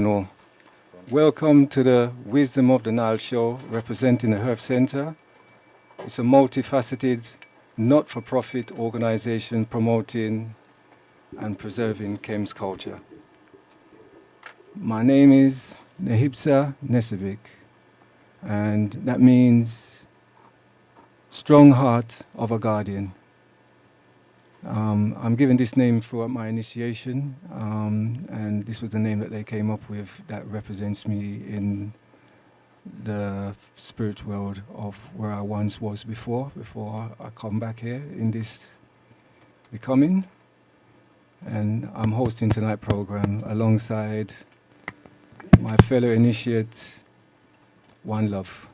No. Welcome to the Wisdom of the Nile show representing the Herf Center. It's a multifaceted, not-for-profit organization promoting and preserving Kems culture. My name is Nehibsa Nesebik, and that means strong heart of a guardian. I'm given this name throughout my initiation, and this was the name that they came up with that represents me in the spirit world of where I once was before I come back here in this becoming. And I'm hosting tonight's program alongside my fellow initiate, One Love.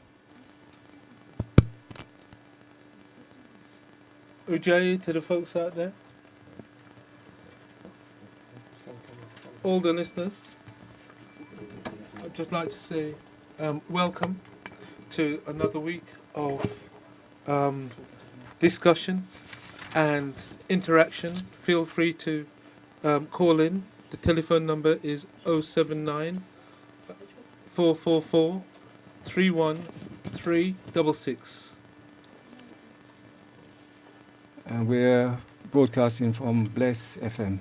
Ujjayi to the folks out there, all the listeners. I'd just like to say welcome to another week of discussion and interaction. Feel free to call in. The telephone number is 079 444 31366. And we're broadcasting from Bless FM.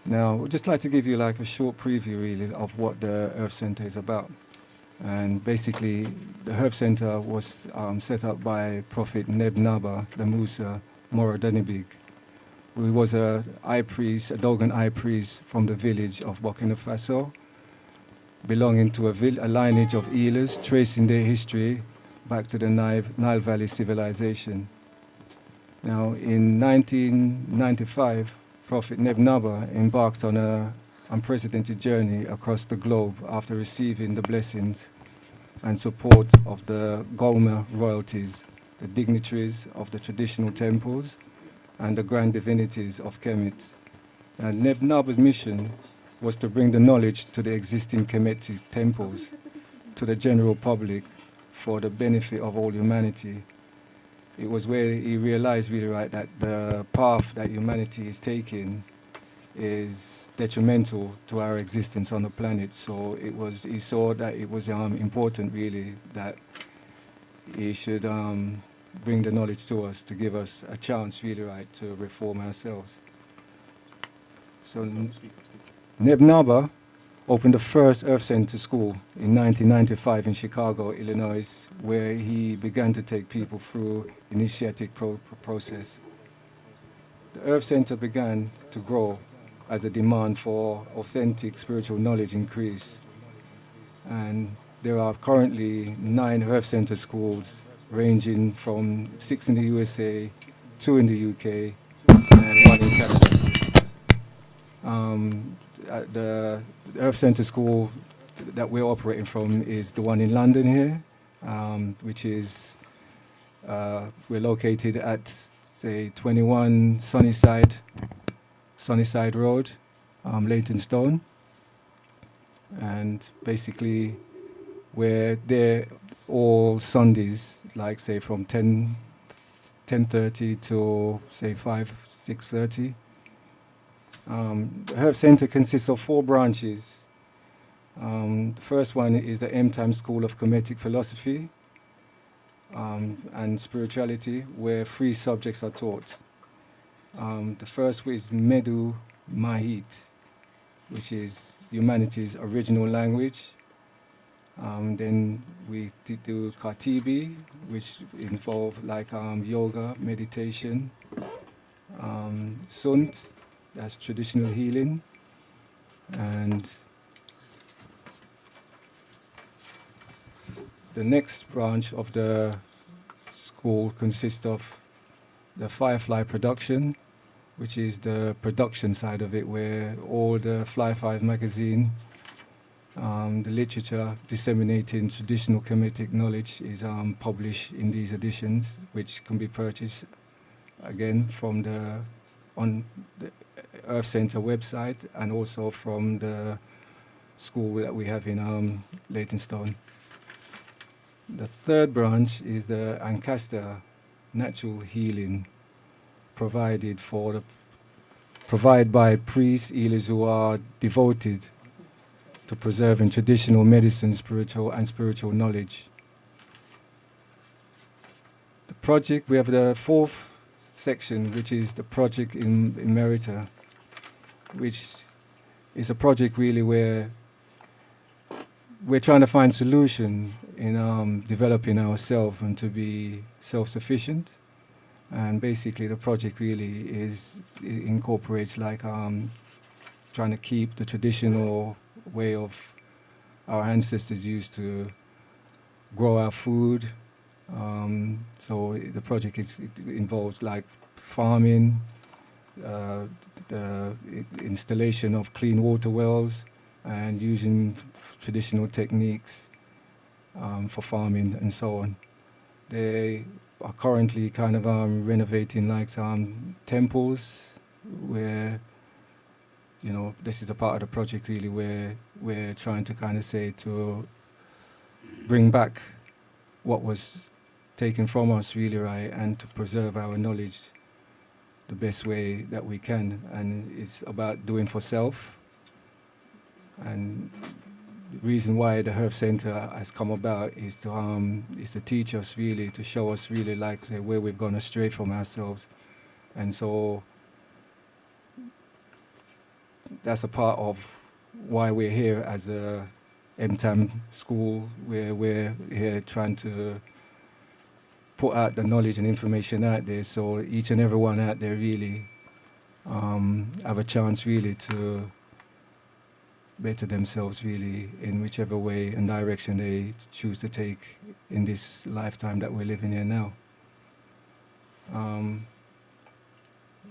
Now, I'd just like to give you like a short preview really of what the Earth Center is about. And basically, the Earth Center was set up by Prophet Neb Naba, the Musa Moradinibig, who was a high priest, a Dogon high priest from the village of Burkina Faso, belonging to a lineage of healers, tracing their history back to the Nile Valley civilization. Now, in 1995, Prophet Neb Naba embarked on an unprecedented journey across the globe after receiving the blessings and support of the Golma royalties, the dignitaries of the traditional temples, and the grand divinities of Kemet. And Neb Naba's mission was to bring the knowledge to the existing Kemetic temples to the general public for the benefit of all humanity. It was where he realized really right that the path that humanity is taking is detrimental to our existence on the planet. So he saw that it was important really that he should bring the knowledge to us to give us a chance really right to reform ourselves. So Neb Naba opened the first Earth Center school in 1995 in Chicago, Illinois, where he began to take people through initiatic process. The Earth Center began to grow as the demand for authentic spiritual knowledge increased. And there are currently 9 Earth Center schools, ranging from 6 in the USA, 2 in the UK, and 1 in Canada. The Earth Center school that we're operating from is the one in London here, which is, we're located at, say, 21 Sunnyside Road, Leytonstone. And basically, we're there all Sundays, like, say, from 10:30 to, say, 6:30. The Herf Center consists of 4 branches. The first one is the M-Time School of Kemetic Philosophy and Spirituality, where 3 subjects are taught. The first is Medu Mahit, which is humanity's original language. Then we do Katibi, which involve like yoga, meditation. Sunt, that's traditional healing. And the next branch of the school consists of the Firefly production, which is the production side of it, where all the Fly 5 magazine, the literature disseminating traditional Kemetic knowledge is published in these editions, which can be purchased again from on the Earth Center website and also from the school that we have in Leytonstone. The third branch is the Ancaster natural healing, provided by priests, healers who are devoted to preserving traditional medicine, spiritual knowledge. The project, we have the fourth section, which is the project in Emerita, which is a project really where we're trying to find solution in developing ourselves and to be self-sufficient. And basically the project really incorporates like trying to keep the traditional way of our ancestors used to grow our food. So the project it involves like farming, the installation of clean water wells, and using traditional techniques for farming and so on. They are currently kind of renovating like temples where, you know, this is a part of the project really where we're trying to kind of say to bring back what was taken from us really, right, and to preserve our knowledge the best way that we can. And it's about doing for self. And the reason why the Herb Center has come about is to teach us really, to show us really like say, where we've gone astray from ourselves. And so that's a part of why we're here as a MTAM school, where we're here trying to put out the knowledge and information out there so each and everyone out there really have a chance really to better themselves really in whichever way and direction they choose to take in this lifetime that we're living in now.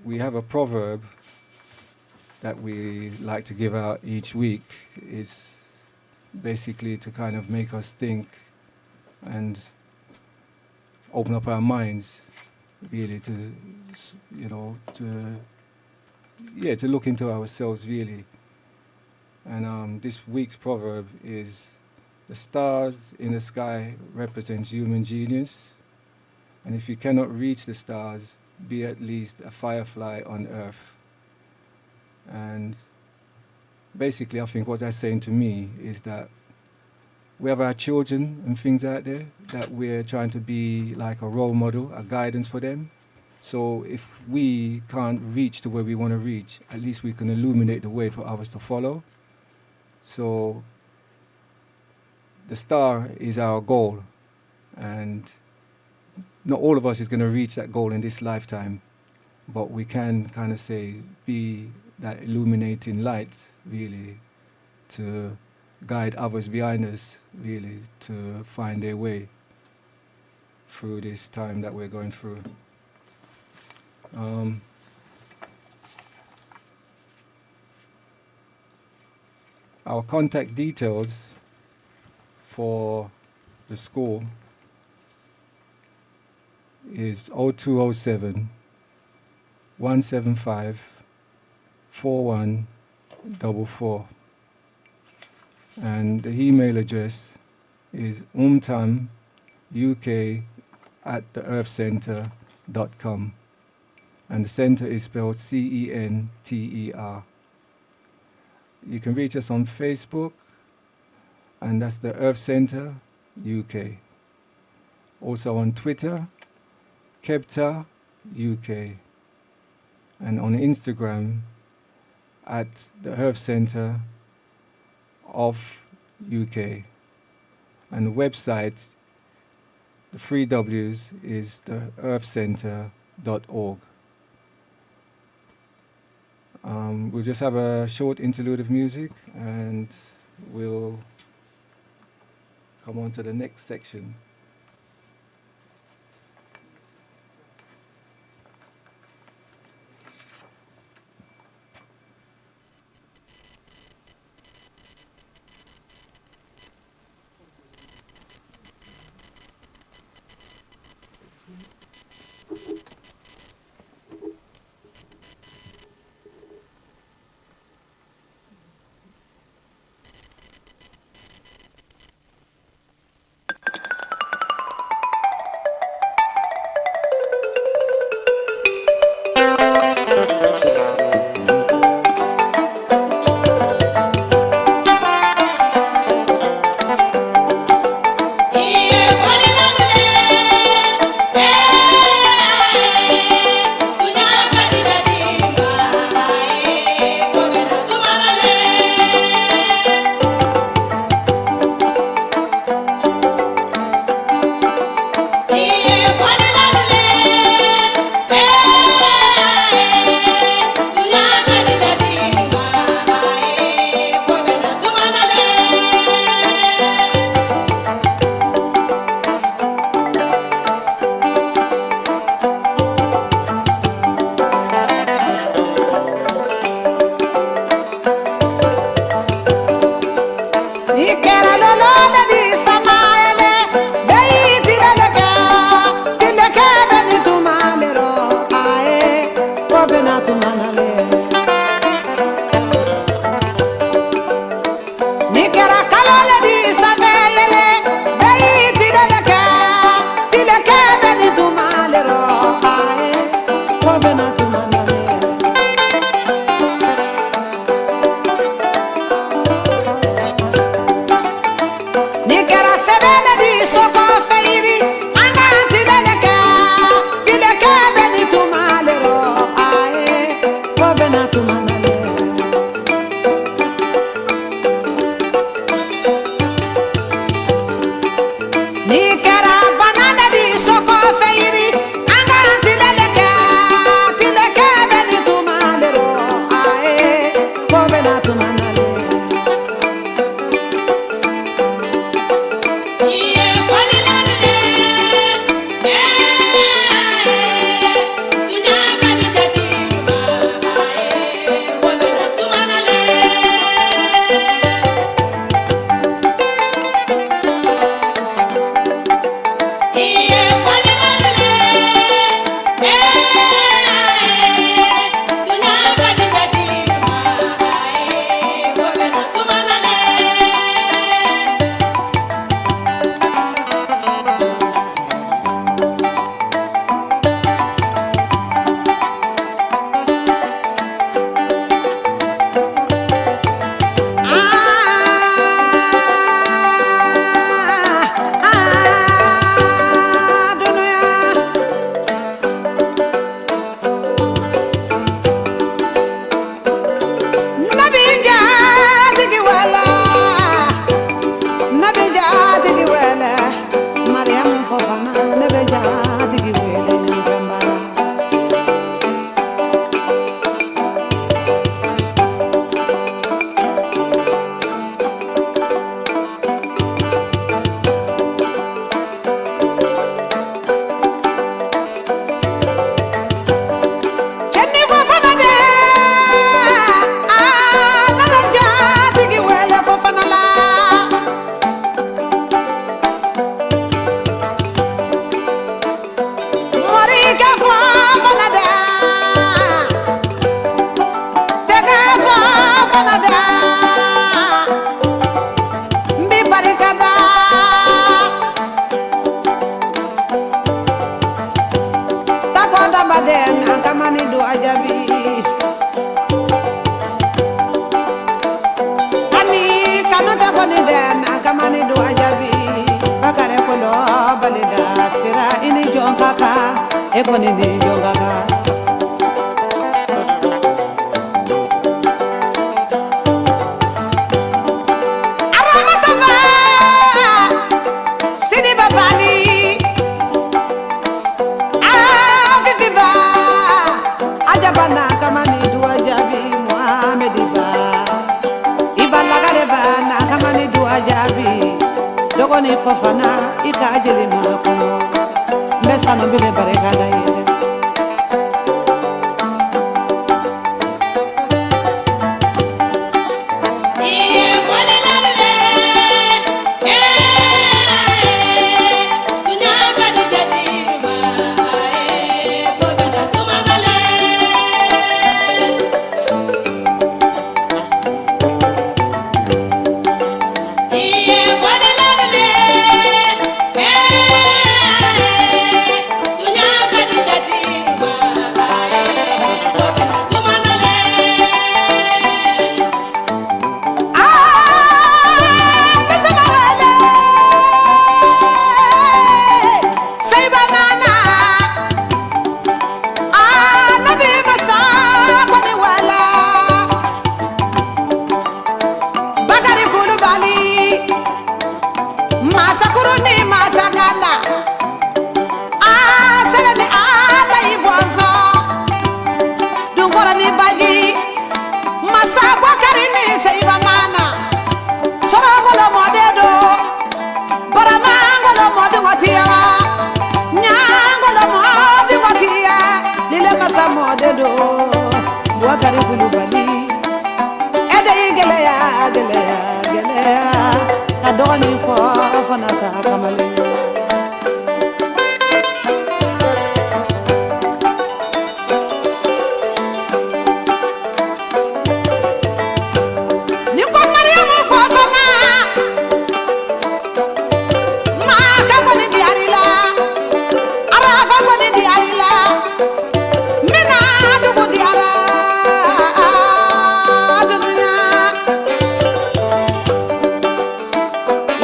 We have a proverb that we like to give out each week. It's basically to kind of make us think and open up our minds really to, you know, to look into ourselves really. And this week's proverb is, the stars in the sky represents human genius, and if you cannot reach the stars, be at least a firefly on earth. And basically I think what that's saying to me is that we have our children and things out there that we're trying to be like a role model, a guidance for them. So if we can't reach to where we want to reach, at least we can illuminate the way for others to follow. So the star is our goal, and not all of us is going to reach that goal in this lifetime, but we can kind of say be that illuminating light really to guide others behind us really to find their way through this time that we're going through. Our contact details for the school is 0207 175 4144. And the email address is umtamuk@theearthcenter.com. And the center is spelled CENTER. You can reach us on Facebook, and that's the Earth Center UK. Also on Twitter, Kebta UK. And on Instagram, at the Earth Center of UK. And the website, the 3 W's, is theearthcenter.org. We'll just have a short interlude of music and we'll come on to the next section.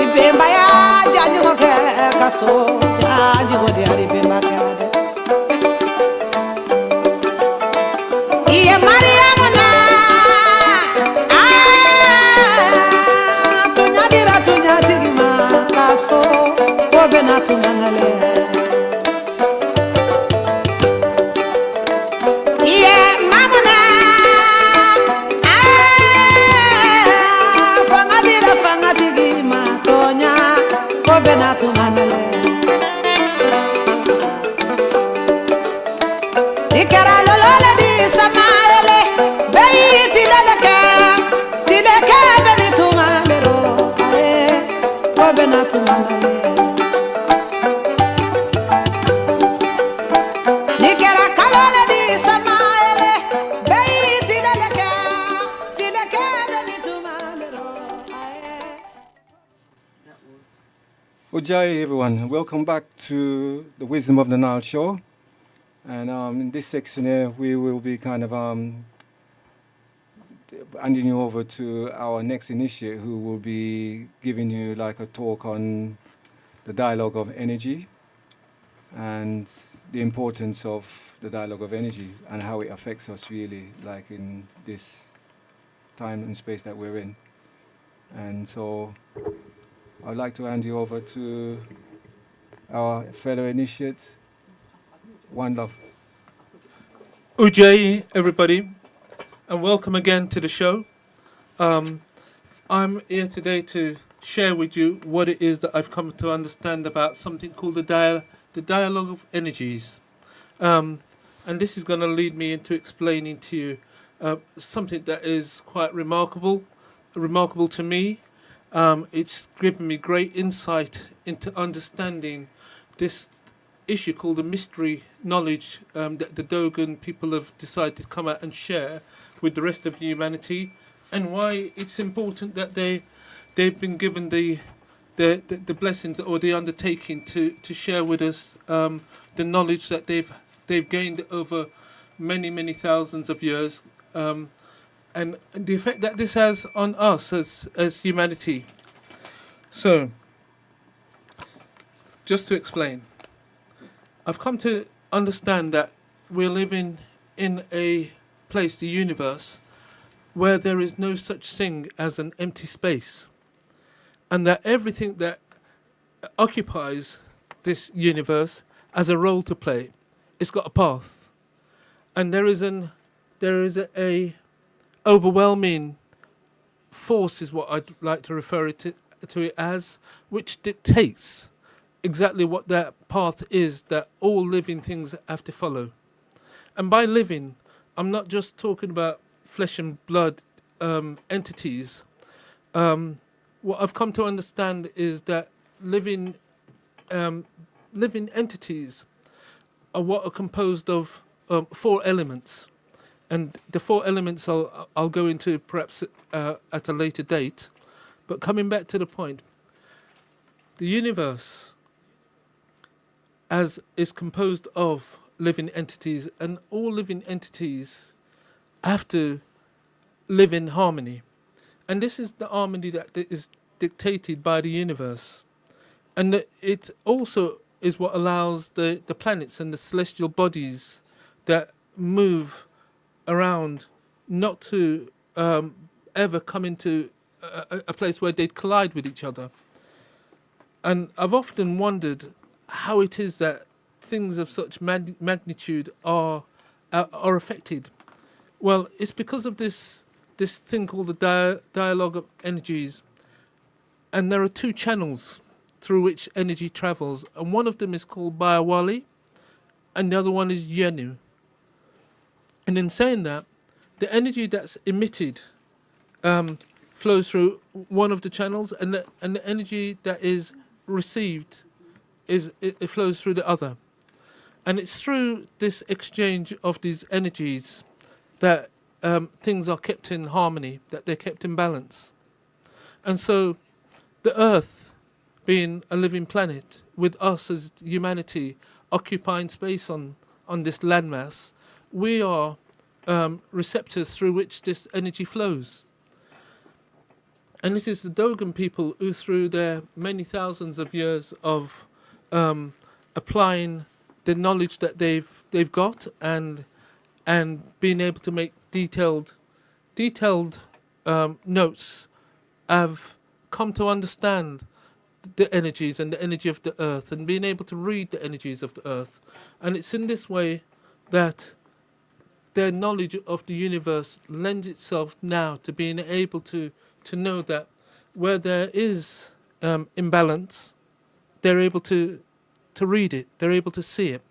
Ibemba ya janyu ke kaso jaji go di ari be makade iye mariamu na tunya tigi ma kaso to be na tumanale iye mamuna fanga tigi ma tonya to be na tumanale dikara lolole di samaele beiti daleke be ni tumalero to be na tumanale dikara kalole di samaele beiti daleke be ni tumalero Ujai everyone, welcome back to the Wisdom of the Nile show. And in this section here, we will be kind of handing you over to our next initiate, who will be giving you like a talk on the dialogue of energy and the importance of the dialogue of energy and how it affects us really, like in this time and space that we're in. And so I'd like to hand you over to our fellow initiate, One Love. Ujai, everybody, and welcome again to the show. I'm here today to share with you what it is that I've come to understand about something called the dialogue of energies. And this is going to lead me into explaining to you something that is quite remarkable to me. It's given me great insight into understanding this issue called the mystery knowledge that the Dogon people have decided to come out and share with the rest of humanity, and why it's important that they've been given the blessings or the undertaking to share with us the knowledge that they've gained over many thousands of years, and the effect that this has on us as humanity. So, just to explain, I've come to understand that we're living in a place, the universe, where there is no such thing as an empty space, and that everything that occupies this universe has a role to play. It's got a path, and there is a overwhelming force, is what I'd like to refer to it as, which dictates exactly what that path is that all living things have to follow. And by living, I'm not just talking about flesh and blood entities. What I've come to understand is that living entities are what are composed of 4 elements. And the 4 elements I'll go into perhaps at a later date. But coming back to the point, the universe is composed of living entities, and all living entities have to live in harmony. And this is the harmony that is dictated by the universe. And it also is what allows the planets and the celestial bodies that move around not to ever come into a place where they'd collide with each other. And I've often wondered how it is that things of such magnitude are affected. Well, it's because of this thing called the dialogue of energies, and there are 2 channels through which energy travels, and one of them is called Bayawali, and the other one is Yenu. And in saying that, the energy that's emitted flows through one of the channels, and the energy that is received it flows through the other. And it's through this exchange of these energies that things are kept in harmony, that they're kept in balance. And so the Earth, being a living planet, with us as humanity occupying space on this landmass, we are receptors through which this energy flows. And it is the Dogon people who, through their many thousands of years of applying the knowledge that they've got, and being able to make detailed notes, have come to understand the energies and the energy of the earth, and being able to read the energies of the earth. And it's in this way that their knowledge of the universe lends itself now to being able to know that where there is imbalance, they're able to read it, they're able to see it.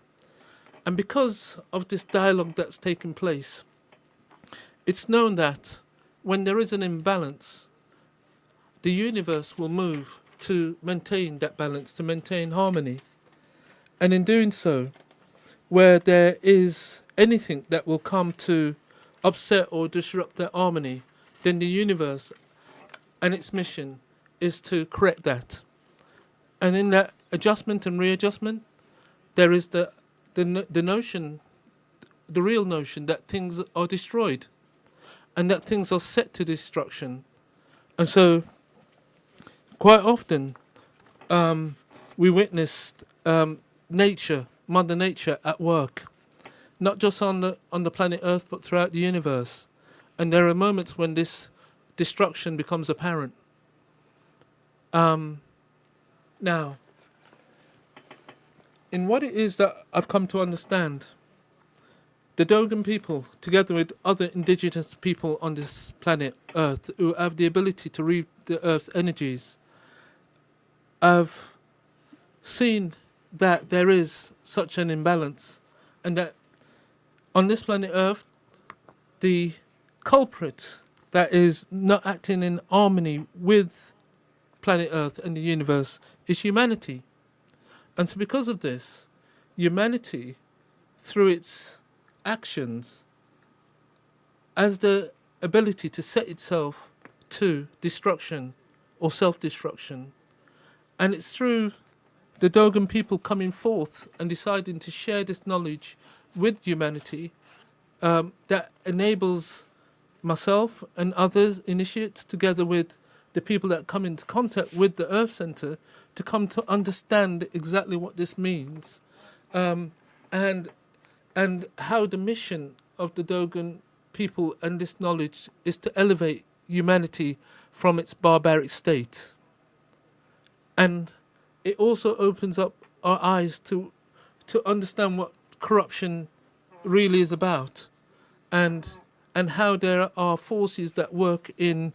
And because of this dialogue that's taken place, it's known that when there is an imbalance, the universe will move to maintain that balance, to maintain harmony. And in doing so, where there is anything that will come to upset or disrupt that harmony, then the universe and its mission is to correct that. And in that adjustment and readjustment, there is the notion, the real notion that things are destroyed and that things are set to destruction. And so quite often we witnessed nature, Mother Nature at work, not just on the planet Earth, but throughout the universe. And there are moments when this destruction becomes apparent. Now, in what it is that I've come to understand, the Dogon people, together with other indigenous people on this planet Earth, who have the ability to read the Earth's energies, have seen that there is such an imbalance, and that on this planet Earth, the culprit that is not acting in harmony with planet Earth and the universe is humanity. And so because of this, humanity, through its actions, has the ability to set itself to destruction or self-destruction. And it's through the Dogon people coming forth and deciding to share this knowledge with humanity that enables myself and others, initiates, together with the people that come into contact with the Earth Center, to come to understand exactly what this means, and how the mission of the Dogon people and this knowledge is to elevate humanity from its barbaric state. And it also opens up our eyes to understand what corruption really is about, and how there are forces that work in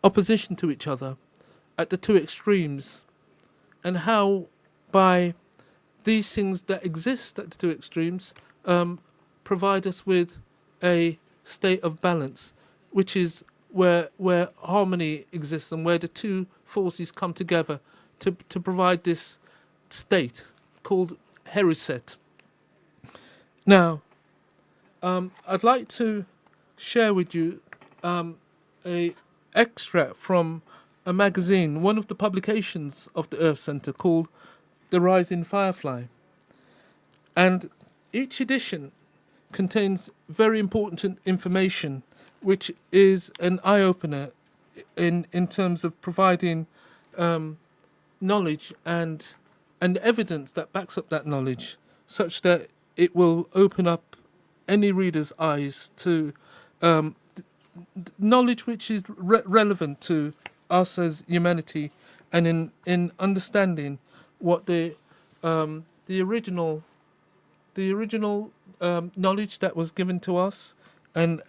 opposition to each other at the two extremes, and how by these things that exist at the two extremes provide us with a state of balance, which is where harmony exists and where the two forces come together to provide this state called Heruset. Now, I'd like to share with you a extract from a magazine, one of the publications of the Earth Center, called The Rising Firefly. And each edition contains very important information, which is an eye-opener in terms of providing knowledge and evidence that backs up that knowledge, such that it will open up any reader's eyes to knowledge which is relevant to us as humanity, and in understanding what the original knowledge that was given to us, and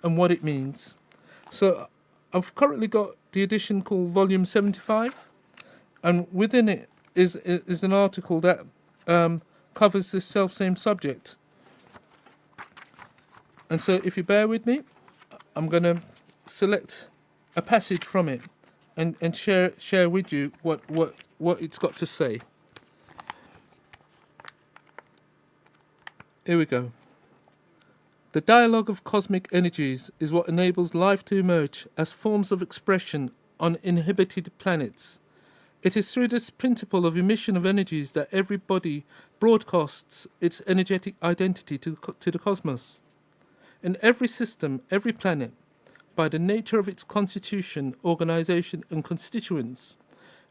what it means. So I've currently got the edition called Volume 75, and within it is an article that covers this self-same subject. And so if you bear with me, I'm going to select a passage from it and share with you what it's got to say. Here we go. The dialogue of cosmic energies is what enables life to emerge as forms of expression on inhabited planets. It is through this principle of emission of energies that every body broadcasts its energetic identity to the cosmos. In every system, every planet, by the nature of its constitution, organization, and constituents,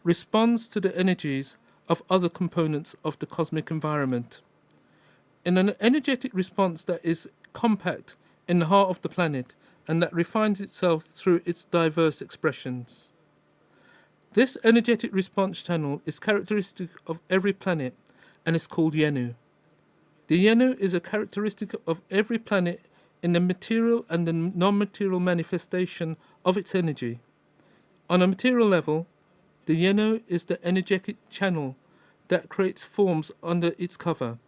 responds to the energies of other components of the cosmic environment. In an energetic response that is compact in the heart of the planet and that refines itself through its diverse expressions. This energetic response channel is characteristic of every planet and is called Yenu. The Yenu is a characteristic of every planet in the material and the non-material manifestation of its energy. On a material level, the Yenu is the energetic channel that creates forms under its cover.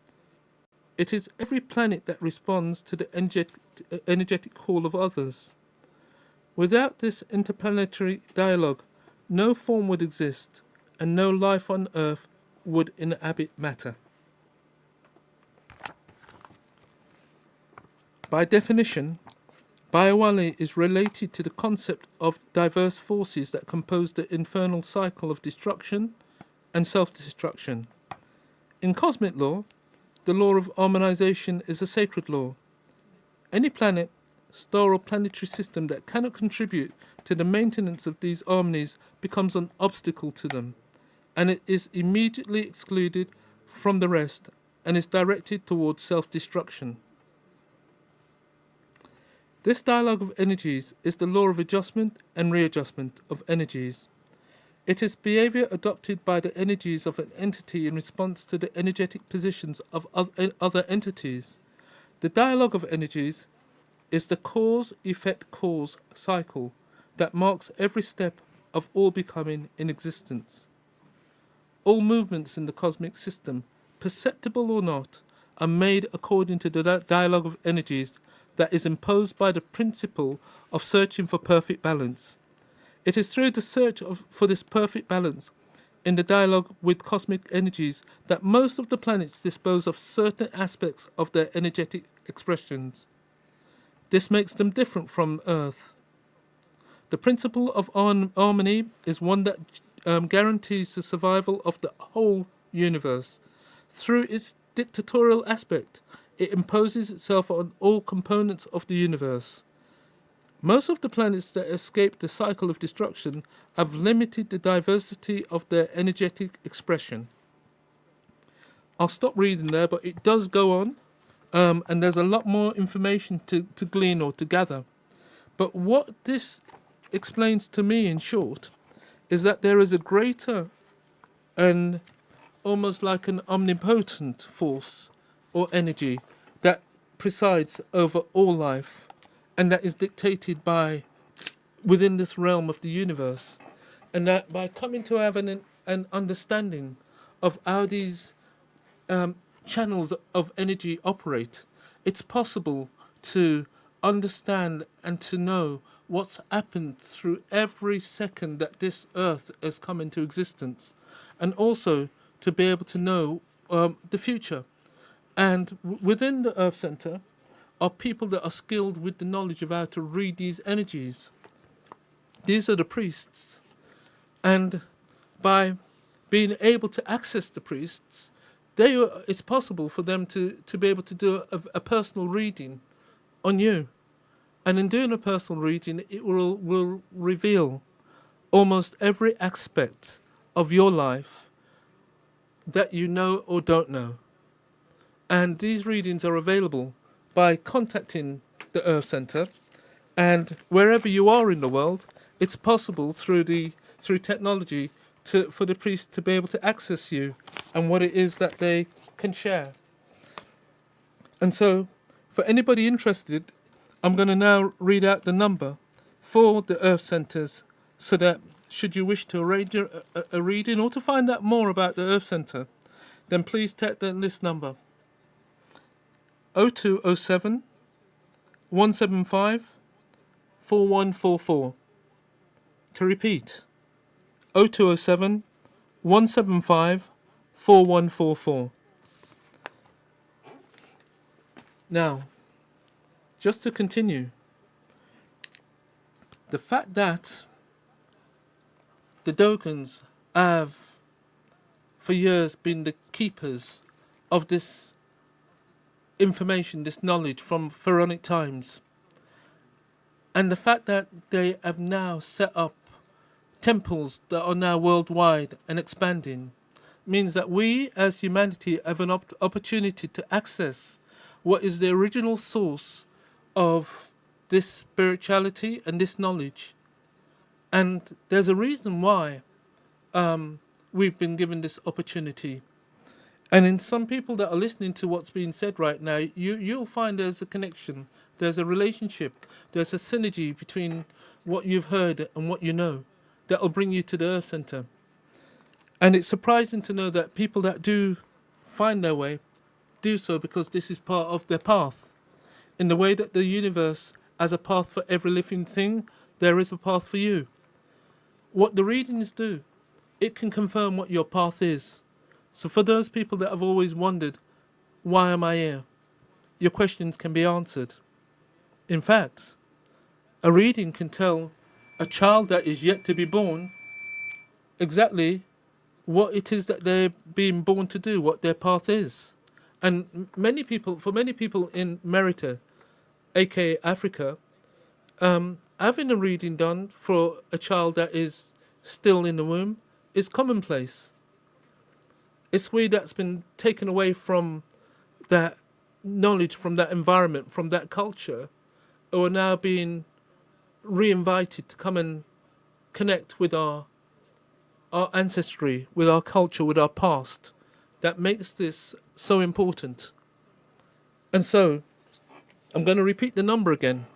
It is every planet that responds to the energetic call of others. Without this interplanetary dialogue, no form would exist, and no life on Earth would inhabit matter. By definition, Biowali is related to the concept of diverse forces that compose the infernal cycle of destruction and self-destruction. In cosmic law, the law of harmonization is a sacred law. Any planet, star or planetary system that cannot contribute to the maintenance of these harmonies becomes an obstacle to them, and it is immediately excluded from the rest and is directed towards self-destruction. This dialogue of energies is the law of adjustment and readjustment of energies. It is behavior adopted by the energies of an entity in response to the energetic positions of other entities. The dialogue of energies is the cause-effect-cause cycle that marks every step of all becoming in existence. All movements in the cosmic system, perceptible or not, are made according to the dialogue of energies that is imposed by the principle of searching for perfect balance. It is through the search for this perfect balance in the dialogue with cosmic energies that most of the planets dispose of certain aspects of their energetic expressions. This makes them different from Earth. The principle of harmony is one that guarantees the survival of the whole universe. Through its dictatorial aspect, it imposes itself on all components of the universe. Most of the planets that escape the cycle of destruction have limited the diversity of their energetic expression. I'll stop reading there, but it does go on, and there's a lot more information to glean or to gather. But what this explains to me in short is that there is a greater and almost like an omnipotent force or energy that presides over all life and that is dictated by within this realm of the universe, and that by coming to have an understanding of how these channels of energy operate, it's possible to understand and to know what's happened through every second that this earth has come into existence, and also to be able to know the future. And within the Earth Center are people that are skilled with the knowledge of how to read these energies. These are the priests. And by being able to access the priests, it's possible for them to be able to do a personal reading on you. And in doing a personal reading, it will reveal almost every aspect of your life that you know or don't know. And these readings are available by contacting the Earth Center, and wherever you are in the world, it's possible through technology for the priest to be able to access you and what it is that they can share. And so, for anybody interested, I'm going to now read out the number for the Earth Centers, so that should you wish to arrange a reading or to find out more about the Earth Center, then please take this number: 0207 175 4144. To repeat, 0207 175 4144. Now, just to continue, the fact that the Dogons have for years been the keepers of this information, this knowledge from pharaonic times, and the fact that they have now set up temples that are now worldwide and expanding, means that we as humanity have an opportunity to access what is the original source of this spirituality and this knowledge. And there's a reason why we've been given this opportunity. And in some people that are listening to what's being said right now, you'll find there's a connection, there's a relationship, there's a synergy between what you've heard and what you know that will bring you to the Earth Center. And it's surprising to know that people that do find their way do so because this is part of their path. In the way that the universe has a path for every living thing, there is a path for you. What the readings do, it can confirm what your path is. So for those people that have always wondered, why am I here? Your questions can be answered. In fact, a reading can tell a child that is yet to be born exactly what it is that they're being born to do, what their path is. And for many people in Merita, aka Africa, having a reading done for a child that is still in the womb is commonplace. It's we that's been taken away from that knowledge, from that environment, from that culture, who are now being re-invited to come and connect with our ancestry, with our culture, with our past, that makes this so important. And so, I'm going to repeat the number again.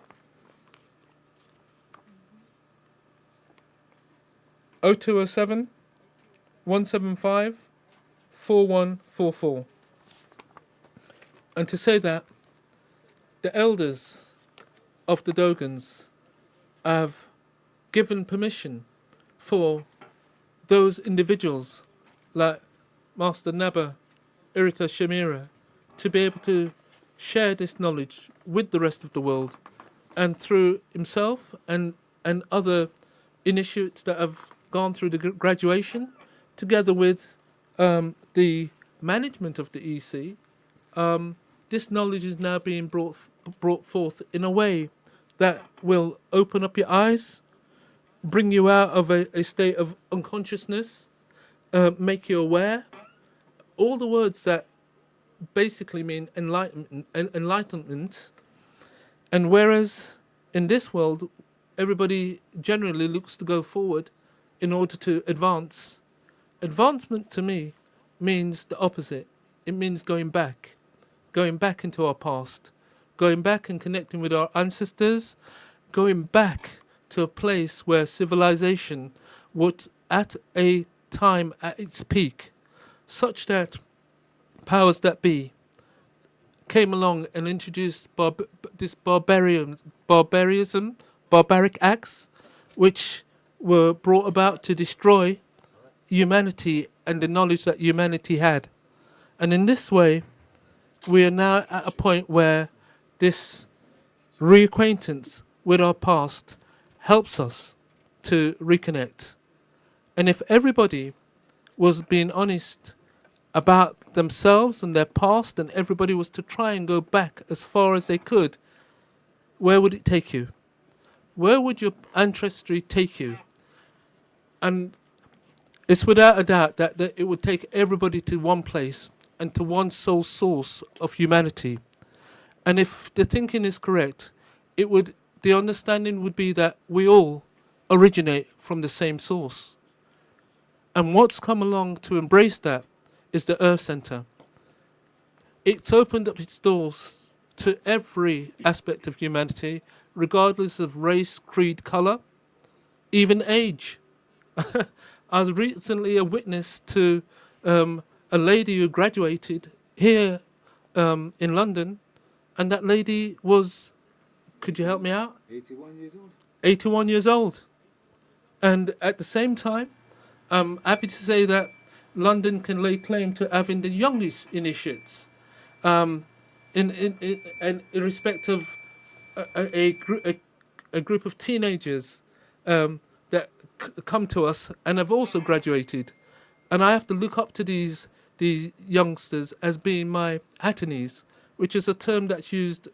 0207 175 4144. And to say that the elders of the Dogons have given permission for those individuals like Master Naba Irita Shamira to be able to share this knowledge with the rest of the world, and through himself and other initiates that have gone through the graduation, together with the management of the EC, this knowledge is now being brought forth in a way that will open up your eyes, bring you out of a state of unconsciousness, make you aware. All the words that basically mean enlightenment. And whereas in this world, everybody generally looks to go forward in order to advance, advancement to me means the opposite. It means going back into our past, going back and connecting with our ancestors, going back to a place where civilization was at a time at its peak, such that powers that be came along and introduced this barbaric acts, which were brought about to destroy humanity and the knowledge that humanity had. And in this way, we are now at a point where this reacquaintance with our past helps us to reconnect. And if everybody was being honest about themselves and their past, and everybody was to try and go back as far as they could, where would it take you? Where would your ancestry take you? And it's without a doubt that it would take everybody to one place and to one sole source of humanity. And if the thinking is correct, the understanding would be that we all originate from the same source. And what's come along to embrace that is the Earth Center. It's opened up its doors to every aspect of humanity, regardless of race, creed, color, even age. I was recently a witness to a lady who graduated here in London, and that lady was, could you help me out? 81 years old. 81 years old. And at the same time, I'm happy to say that London can lay claim to having the youngest initiates in respect of a group of teenagers that come to us and have also graduated. And I have to look up to these youngsters as being my Atanis, which is a term that's used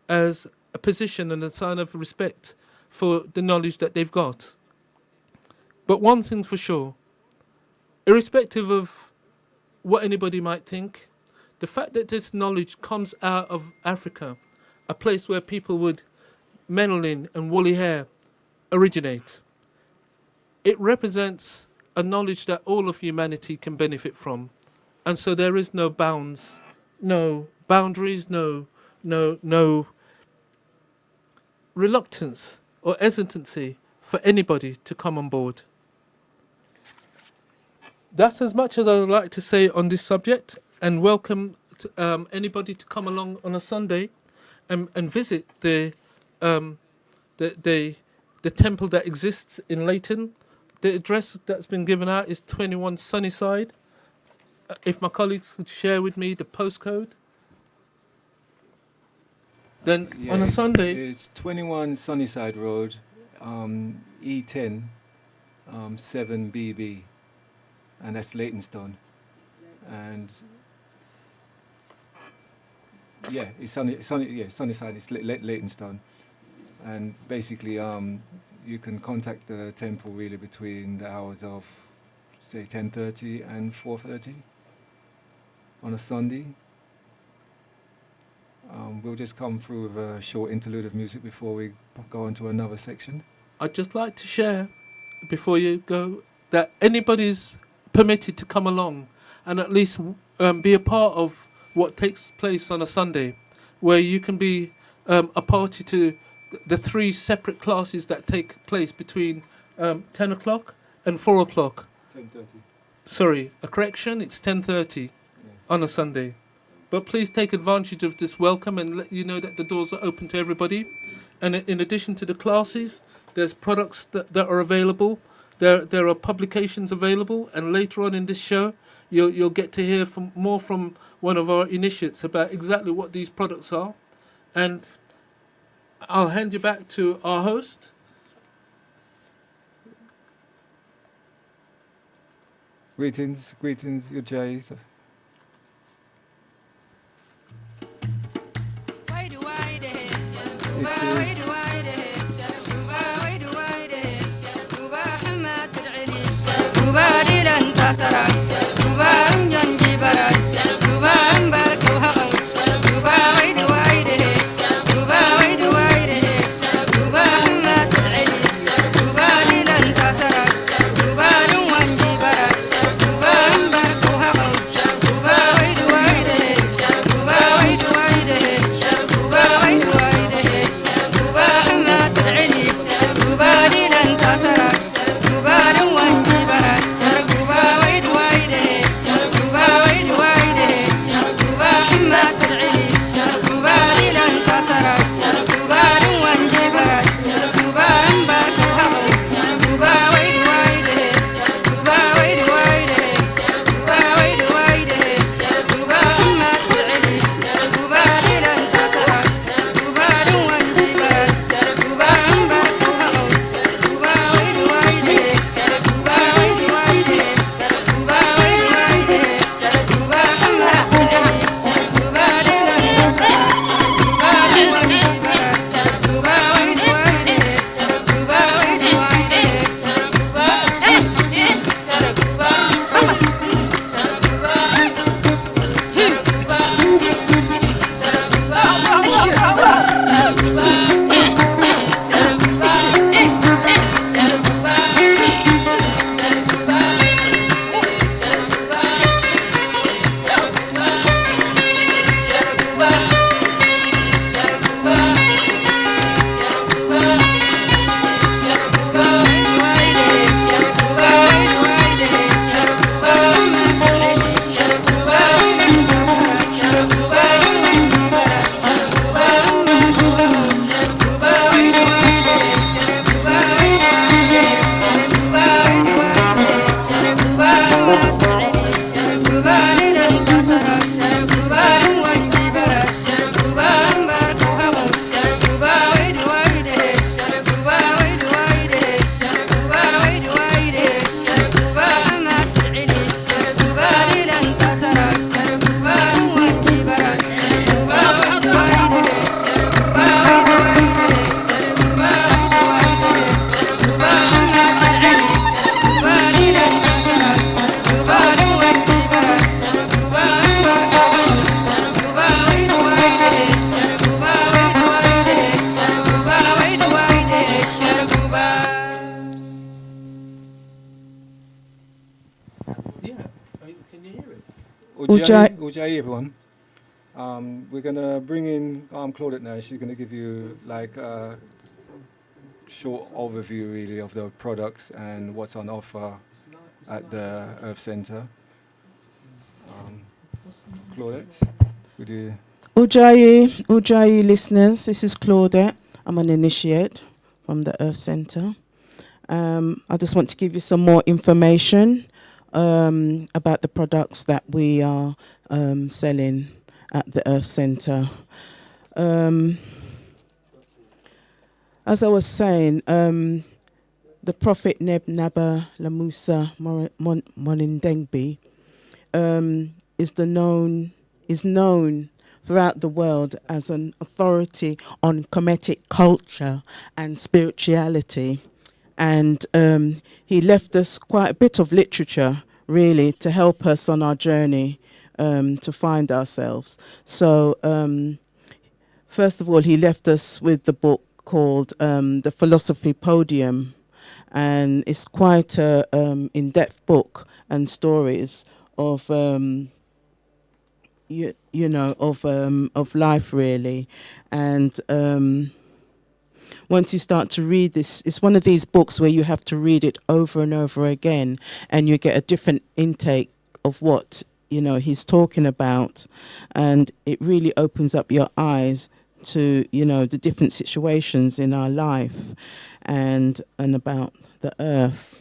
as a position and a sign of respect for the knowledge that they've got. But one thing for sure, irrespective of what anybody might think. The fact that this knowledge comes out of Africa, a place where people would melanin and woolly hair originate, it represents a knowledge that all of humanity can benefit from. And so there is no bounds, no boundaries, no reluctance or hesitancy for anybody to come on board. That's as much as I would like to say on this subject, and welcome to, anybody to come along on a Sunday and visit the temple that exists in Leighton. The address that's been given out is 21 Sunnyside. If my colleagues could share with me the postcode. Then on a Sunday... It's 21 Sunnyside Road, E10, 7BB, and that's Leytonstone. And yeah, it's Sunnyside, it's Leytonstone. And basically, you can contact the temple really between the hours of, say, 10:30 and 4:30 on a Sunday. We'll just come through with a short interlude of music before we go on to another section. I'd just like to share, before you go, that anybody's permitted to come along and at least be a part of what takes place on a Sunday, where you can be a party to the 3 separate classes that take place between 10 o'clock and 4 o'clock. 10:30. Sorry, a correction, it's 10:30 on a Sunday. But please take advantage of this welcome and let you know that the doors are open to everybody. And in addition to the classes, there's products that are available. There are publications available. And later on in this show, you'll get to hear more from one of our initiates about exactly what these products are. And I'll hand you back to our host. Greetings, your Jays. Yeah. Can you hear it? Ujai, everyone. We're gonna bring in Claudette now. She's gonna give you like a short overview, really, of the products and what's on offer at the Earth Center. Um, Claudette, would you? Ujayi listeners, this is Claudette. I'm an initiate from the Earth Center. I just want to give you some more information about the products that we are selling at the Earth Center. As I was saying, the Prophet Neb-Naba Lamusa Monindengbi is known throughout the world as an authority on Kemetic culture and spirituality. And he left us quite a bit of literature, really, to help us on our journey to find ourselves. So, first of all, he left us with the book called The Philosophy Podium. And it's quite a in-depth book and stories of of life, really. And once you start to read this, it's one of these books where you have to read it over and over again, and you get a different intake of what he's talking about, and it really opens up your eyes to the different situations in our life and about the earth.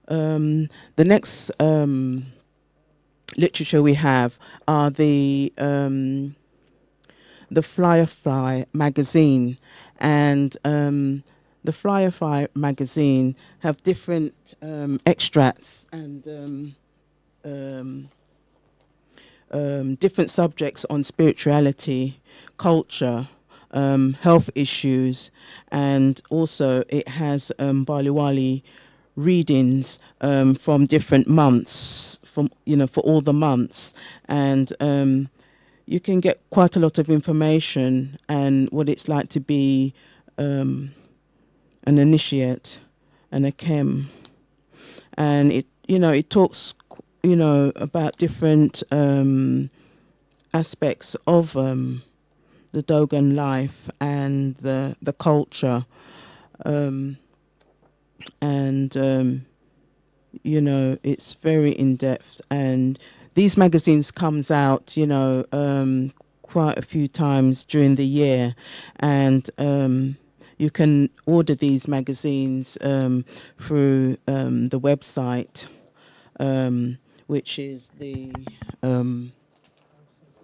The next literature we have are the Firefly magazine, and the Firefly magazine have different extracts and different subjects on spirituality, culture, health issues, and also it has Baliwali readings from different months, for all the months, and you can get quite a lot of information and what it's like to be an initiate and a chem, and it talks about different aspects of the Dogon life and the culture, and it's very in depth. And these magazines comes out quite a few times during the year, and you can order these magazines through the website, which is the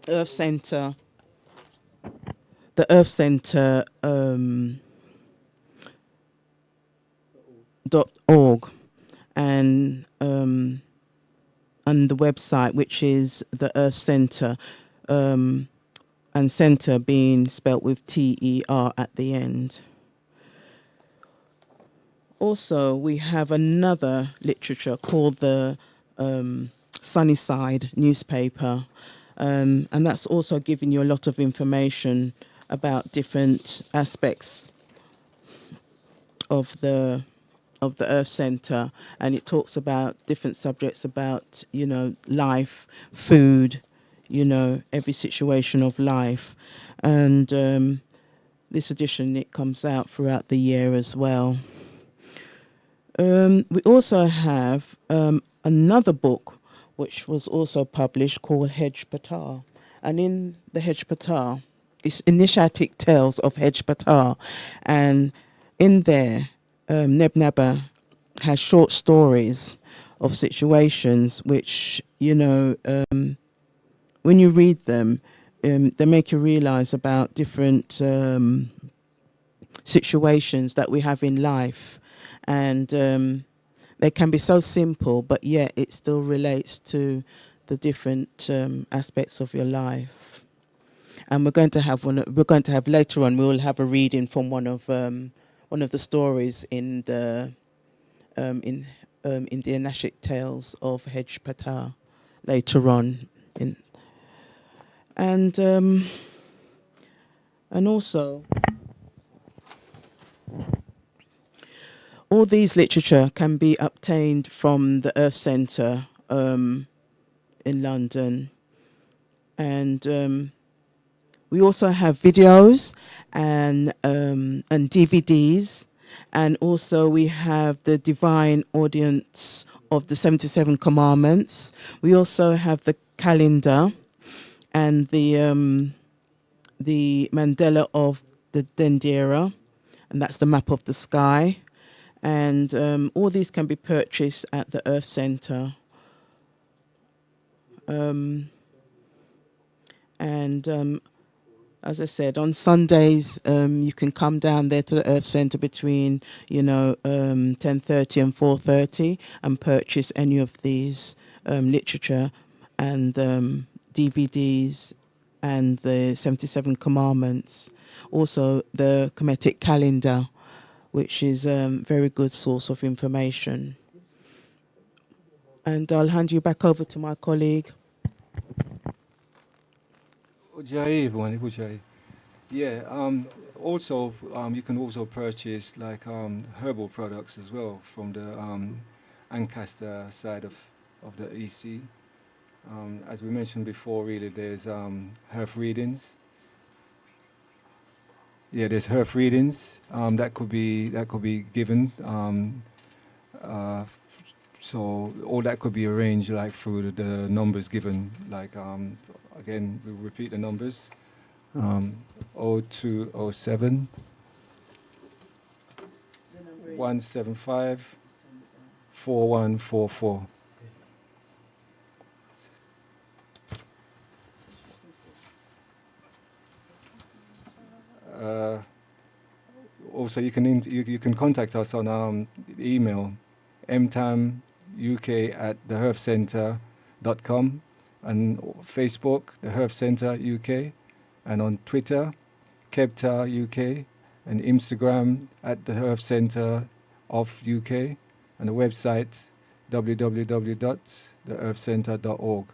Earth Center. The Earth Center .org, and the website, which is the Earth Center, and center being spelt with TER at the end. Also, we have another literature called the Sunnyside newspaper, and that's also giving you a lot of information about different aspects of the Earth Center, and it talks about different subjects about life, food, every situation of life, and this edition, it comes out throughout the year as well. We also have another book which was also published called Hedge Patar, and in the Hedge Patar, it's Initiatic Tales of Hedge Patar, and in there Neb-Naba has short stories of situations which, when you read them, they make you realize about different situations that we have in life. And they can be so simple, but yet it still relates to the different aspects of your life. And we're going to have later on, we'll have a reading from one of the stories in the Indianashic Tales of Hedge Patar later on. And also, all these literature can be obtained from the Earth Center in London. And we also have videos and DVDs, and also we have the Divine Audience of the 77 Commandments. We also have the calendar and the Mandela of the Dendera, and that's the map of the sky. And all these can be purchased at the Earth Centre. And as I said, on Sundays, you can come down there to the Earth Centre between, 10:30 and 4:30 and purchase any of these literature and DVDs and the 77 Commandments. Also, the Kemetic calendar, which is a very good source of information. And I'll hand you back over to my colleague. Ujjayi, everyone, Ujjayi. Yeah. Also, you can also purchase like herbal products as well from the Ancaster side of the EC. As we mentioned before, really, there's herb readings. Yeah, there's herb readings that could be given. So all that could be arranged like through the numbers given. Like again, we'll repeat the numbers. 0207 175 4144. Also, you can contact us on email mtamuk@theherbcenter.com, and Facebook, the Herb Center UK, and on Twitter, Kebta UK, and Instagram at the Herb Center of UK, and the website www.theherbcenter.org.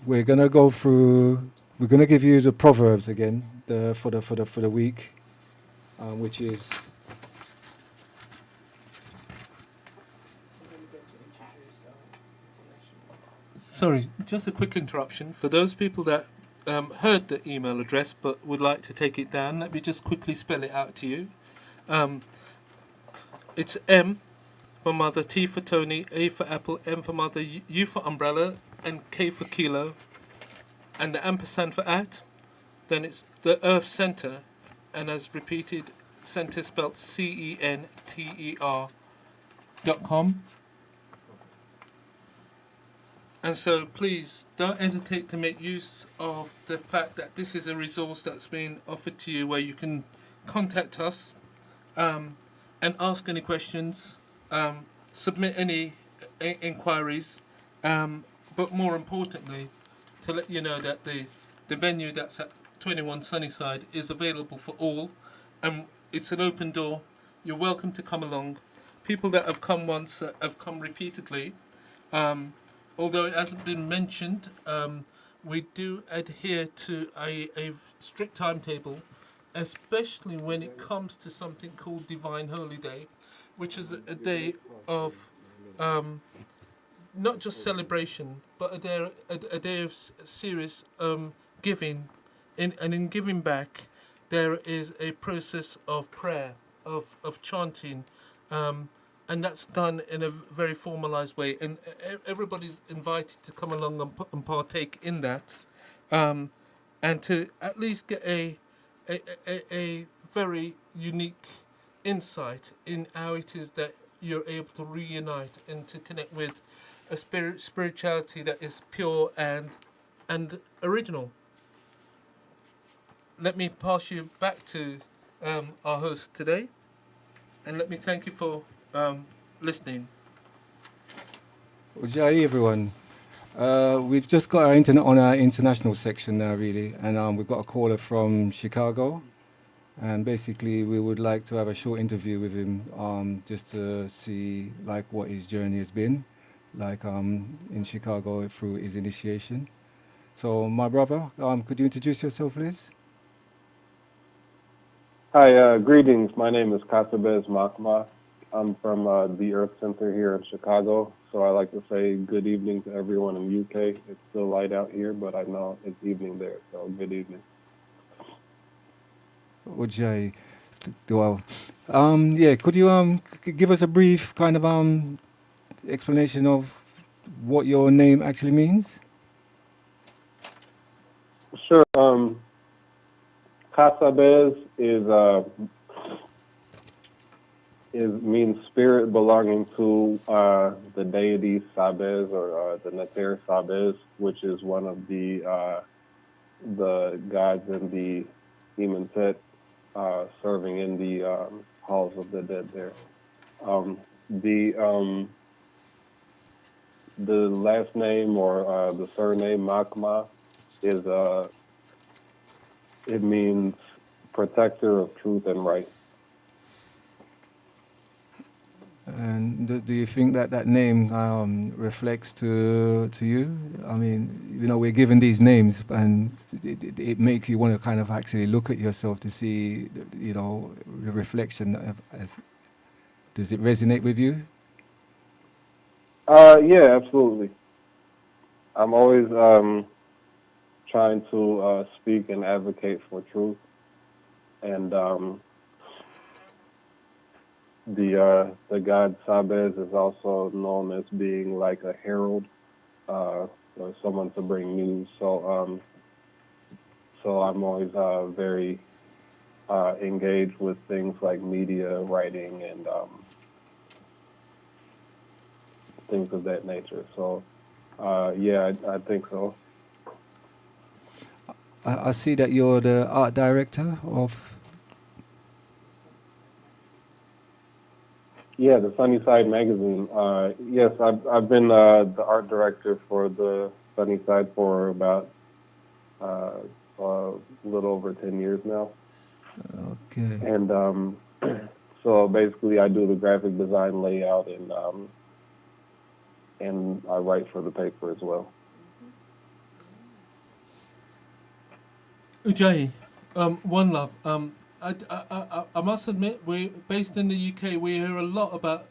We're gonna go through. We're gonna give you the proverbs again for the week, which is. Sorry, just a quick interruption. For those people that heard the email address but would like to take it down, let me just quickly spell it out to you. It's M for mother, T for Tony, A for apple, M for mother, U for umbrella, and K for kilo, and the ampersand for at. Then it's the Earth Center, and as repeated, center spelled CENTER.com. And so please don't hesitate to make use of the fact that this is a resource that's been offered to you where you can contact us and ask any questions, submit any inquiries, but more importantly, to let you know that the venue that's at 21 Sunnyside is available for all, and it's an open door. You're welcome to come along. People that have come once have come repeatedly. Although it hasn't been mentioned, we do adhere to a strict timetable, especially when it comes to something called Divine Holy Day, which is a day of not just celebration, but a day of serious giving. In giving back, there is a process of prayer, of chanting, and that's done in a very formalized way, and everybody's invited to come along and partake in that, and to at least get a very unique insight in how it is that you're able to reunite and to connect with a spirituality that is pure and original. Let me pass you back to our host today, and let me thank you for listening. Ujjayi, everyone. We've just got on our international section now, really, and we've got a caller from Chicago, and basically we would like to have a short interview with him, just to see like what his journey has been, like in Chicago through his initiation. So, my brother, could you introduce yourself, please? Hi, greetings. My name is Kasabez Makma. I'm from the Earth Center here in Chicago, so I like to say good evening to everyone in UK. It's still light out here, but I know it's evening there, so good evening. Ojai. Well, yeah, could you give us a brief kind of explanation of what your name actually means? Sure. Casabez is means spirit belonging to the deity Sabez or the Neter Sabez, which is one of the gods in the Ementet, serving in the halls of the dead there. Um, the the last name or the surname Makma is it means protector of truth and right. And do you think that that name reflects to you? I mean, you know, we're given these names, and it makes you want to kind of actually look at yourself to see, you know, the reflection. As does it resonate with you? Yeah, absolutely. I'm always trying to speak and advocate for truth, and the god Sabez is also known as being like a herald, or someone to bring news. So I'm always very engaged with things like media, writing, and things of that nature. So yeah, I think so. I see that you're the art director of. Yeah, the Sunnyside magazine. Yes, I've been the art director for the Sunnyside for about uh, a little over 10 years now, Okay. and so basically I do the graphic design layout and I write for the paper as well. Ujjayi, one love. I must admit, we're based in the UK. We hear a lot about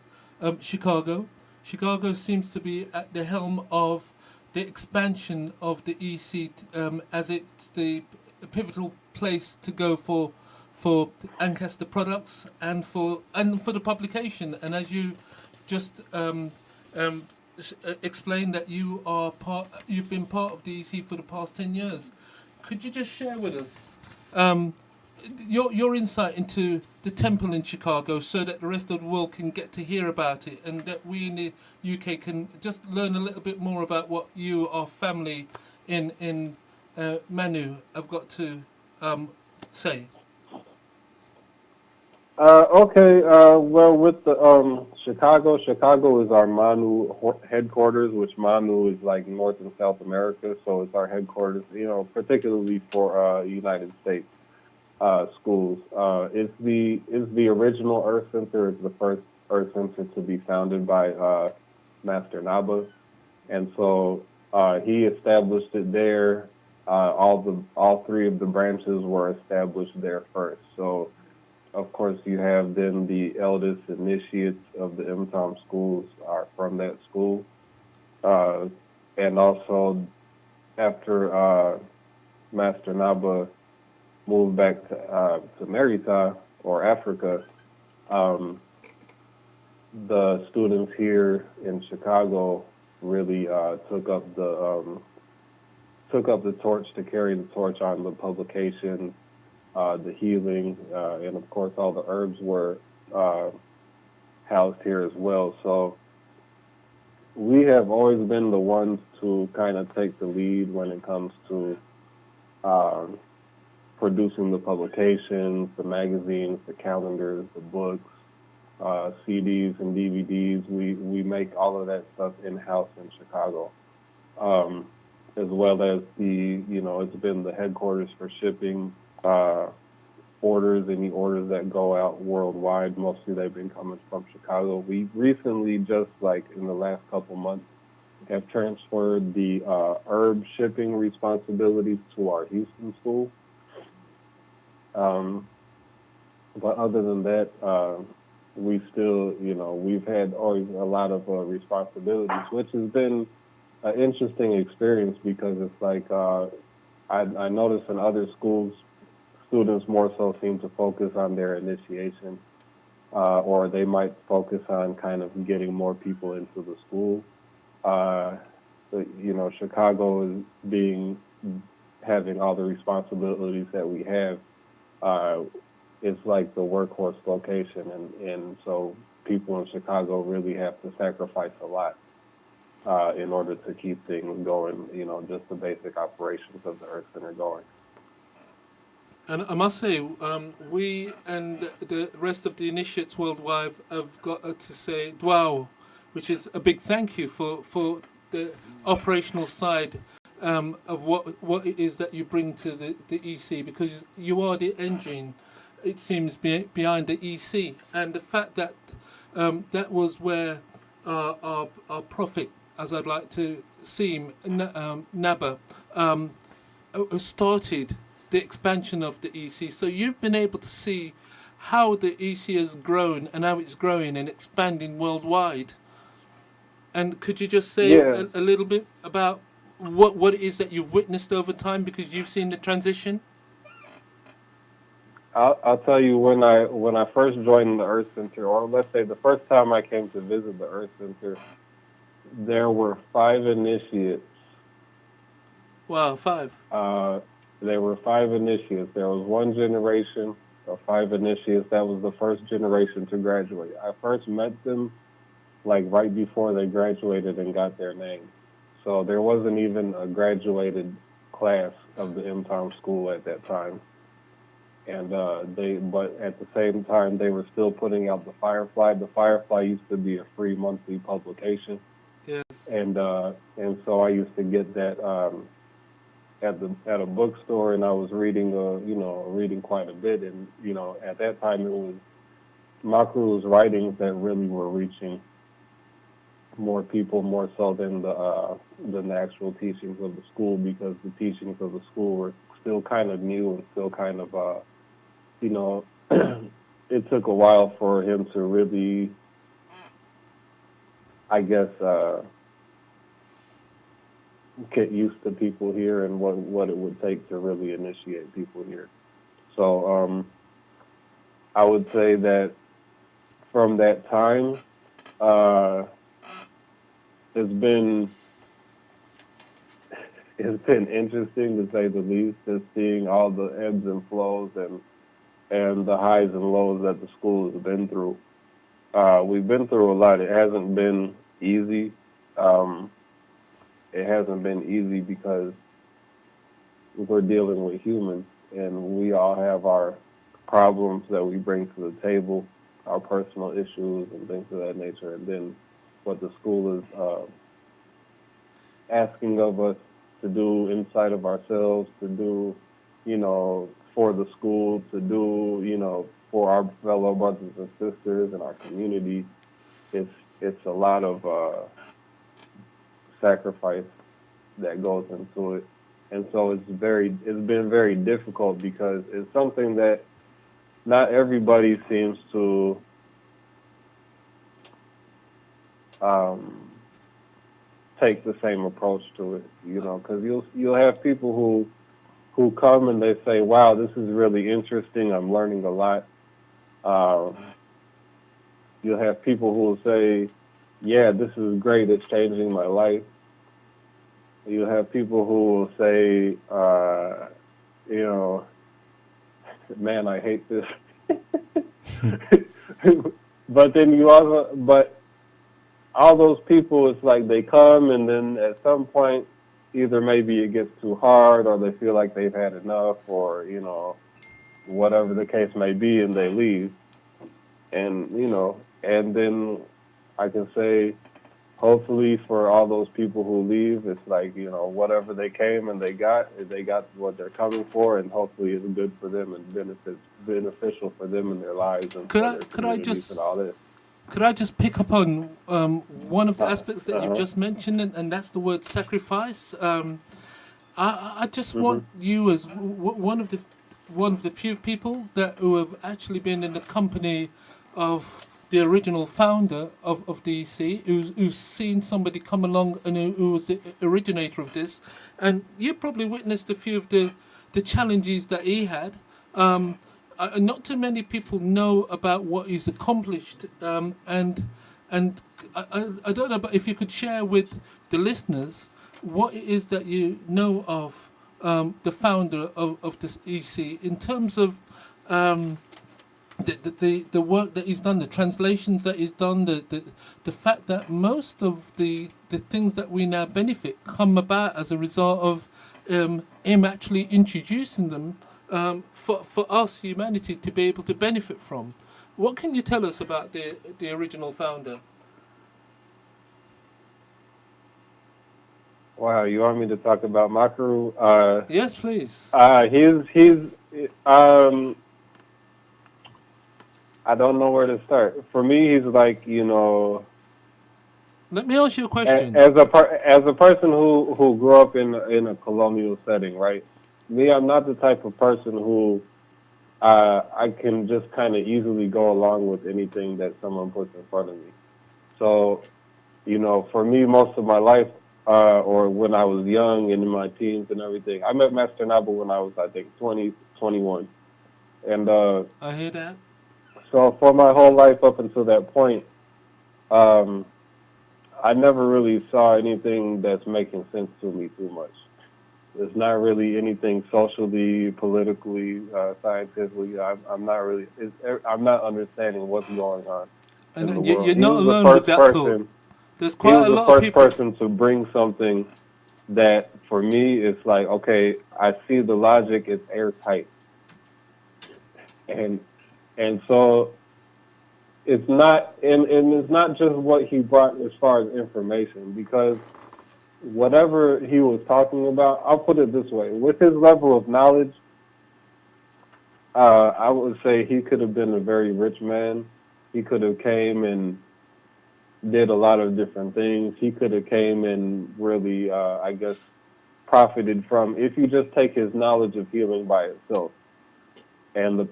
Chicago. Chicago seems to be at the helm of the expansion of the EC, as it's the pivotal place to go for Ancaster products and for the publication. And as you just explained that you've been part of the EC for the past 10 years. Could you just share with us um, your insight into the temple in Chicago, so that the rest of the world can get to hear about it, and that we in the UK can just learn a little bit more about what you, our family in Manu, have got to say? Okay. Well, with the Chicago is our Manu headquarters, which Manu is like North and South America, so it's our headquarters. You know, particularly for United States schools. It's the original Earth Center. It's the first Earth Center to be founded by Master Naba, and so he established it there. All three of the branches were established there first. So of course, you have then the eldest initiates of the MTOM schools are from that school. Uh, and also, after Master Naba moved back to Merita or Africa, um, the students here in Chicago really took up the torch to carry the torch on the publication, the healing, and of course, all the herbs were uh, housed here as well. So we have always been the ones to kind of take the lead when it comes to um, producing the publications, the magazines, the calendars, the books, CDs and DVDs. We make all of that stuff in house in Chicago, um, as well as it's been the headquarters for shipping. Any orders that go out worldwide, mostly they've been coming from Chicago. We recently, just like in the last couple months, have transferred the herb shipping responsibilities to our Houston school. Um, but other than that, we still, we've had always a lot of responsibilities, which has been an interesting experience because it's like I notice in other schools, students more so seem to focus on their initiation, or they might focus on kind of getting more people into the school. Uh, Chicago is having all the responsibilities that we have. Uh, it's like the workhorse location, and so people in Chicago really have to sacrifice a lot in order to keep things going. Just the basic operations of the Earth Center going. And I must say, we and the rest of the initiates worldwide have got to say wow, which is a big thank you for the operational side of what it is that you bring to the EC, because you are the engine, it seems, behind the EC. And the fact that that was where our prophet, as I'd like to see him, Naba, started the expansion of the EC. So you've been able to see how the EC has grown and how it's growing and expanding worldwide. And could you just say Yeah, a little bit about what it is that you've witnessed over time, because you've seen the transition? I'll tell you when I first joined the Earth Center, or let's say the first time I came to visit the Earth Center, there were 5 initiates. Wow, 5. Uh, there were 5 initiates. There was one generation of 5 initiates. That was the first generation to graduate. I first met them like right before they graduated and got their name. So there wasn't even a graduated class of the M-Town school at that time. And but at the same time, they were still putting out the Firefly. The Firefly used to be a free monthly publication, Yes. and so I used to get that at a bookstore, and I was reading, reading quite a bit, and at that time it was Makru's writings that really were reaching more people, more so than the actual teachings of the school, because the teachings of the school were still kind of new and still kind of it took a while for him to really, I guess, get used to people here and what it would take to really initiate people here. So I would say that from that time, uh, it's been it's been interesting to say the least, just seeing all the ebbs and flows and the highs and lows that the school has been through. We've been through a lot. It hasn't been easy. Um, it hasn't been easy because we're dealing with humans, and we all have our problems that we bring to the table, our personal issues and things of that nature. And then what the school is asking of us to do inside of ourselves, to do, for the school, to do, for our fellow brothers and sisters in our community. It's a lot of sacrifice that goes into it, and so it's been very difficult because it's something that not everybody seems to um, take the same approach to it, because you'll have people who come and they say, "Wow, this is really interesting. I'm learning a lot." Um, you'll have people who will say, "Yeah, this is great. It's changing my life." You'll have people who will say, you know, "Man, I hate this." But all those people, it's like they come and then at some point, either maybe it gets too hard or they feel like they've had enough, or whatever the case may be, and they leave. And then I can say, hopefully for all those people who leave, it's like, whatever they came and they got what they're coming for, and hopefully it's good for them and beneficial for them in their lives and Could for I their could I communities and all just this. could I just pick up on one of the aspects that you've Uh-huh. just mentioned, and that's the word sacrifice. I just Hmm. want you, as one of the few people that who have actually been in the company of the original founder of the EC, who's seen somebody come along and who was the originator of this, and you probably witnessed a few of the challenges that he had. Not too many people know about what he's accomplished, and I don't know, but if you could share with the listeners what it is that you know of the founder of this EC in terms of the work that he's done, the translations that he's done, the fact that most of the things that we now benefit come about as a result of him actually introducing them for us, humanity, to be able to benefit from. What can you tell us about the original founder? Wow, you want me to talk about Makaru? Yes, please. He's I don't know where to start. For me, he's like, you know, Let me ask you a question. as a person who grew up in a colonial setting, right? Me, I'm not the type of person who I can just kind of easily go along with anything that someone puts in front of me. So, you know, for me, most of my life, or when I was young and in my teens and everything, I met Master Naba when I was, I think, 20, 21. And I hear that. so for my whole life up until that point, I never really saw anything that's making sense to me too much. It's not really anything socially, politically, scientifically. I'm not really. I'm not understanding what's going on in the And world. you're He not was the alone with first that thought. person. There's He quite was a the lot of first people. person to bring something that, for me, it's like, okay, I see the logic. It's airtight, and so it's not, and it's not just what he brought as far as information, because whatever he was talking about, I'll put it this way: with his level of knowledge, I would say he could have been a very rich man. He could have came and did a lot of different things. He could have came and really, I guess, profited from, if you just take his knowledge of healing by itself, and the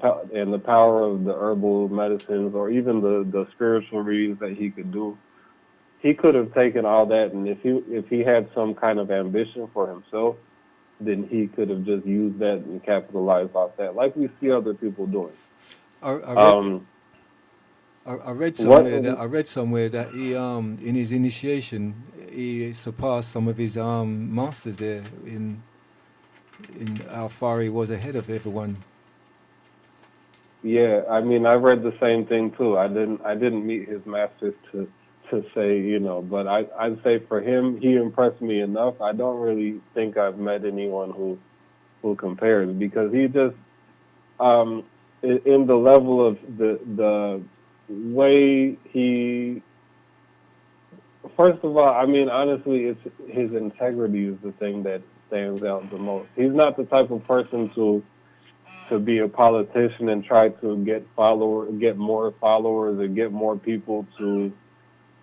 power of the herbal medicines, or even the spiritual readings that he could do. He could have taken all that, and if he had some kind of ambition for himself, then he could have just used that and capitalized off that, like we see other people doing. I read Um, I read what somewhere that he in his initiation he surpassed some of his masters there in how far he was ahead of everyone. Yeah, I mean, I read the same thing too. I didn't meet his masters to say, you know, but I'd say for him, he impressed me enough. I don't really think I've met anyone who compares, because he just, um in the level of the way he, first of all, I mean, honestly, it's his integrity is the thing that stands out the most. He's not the type of person to be a politician and try to get more followers, or get more people to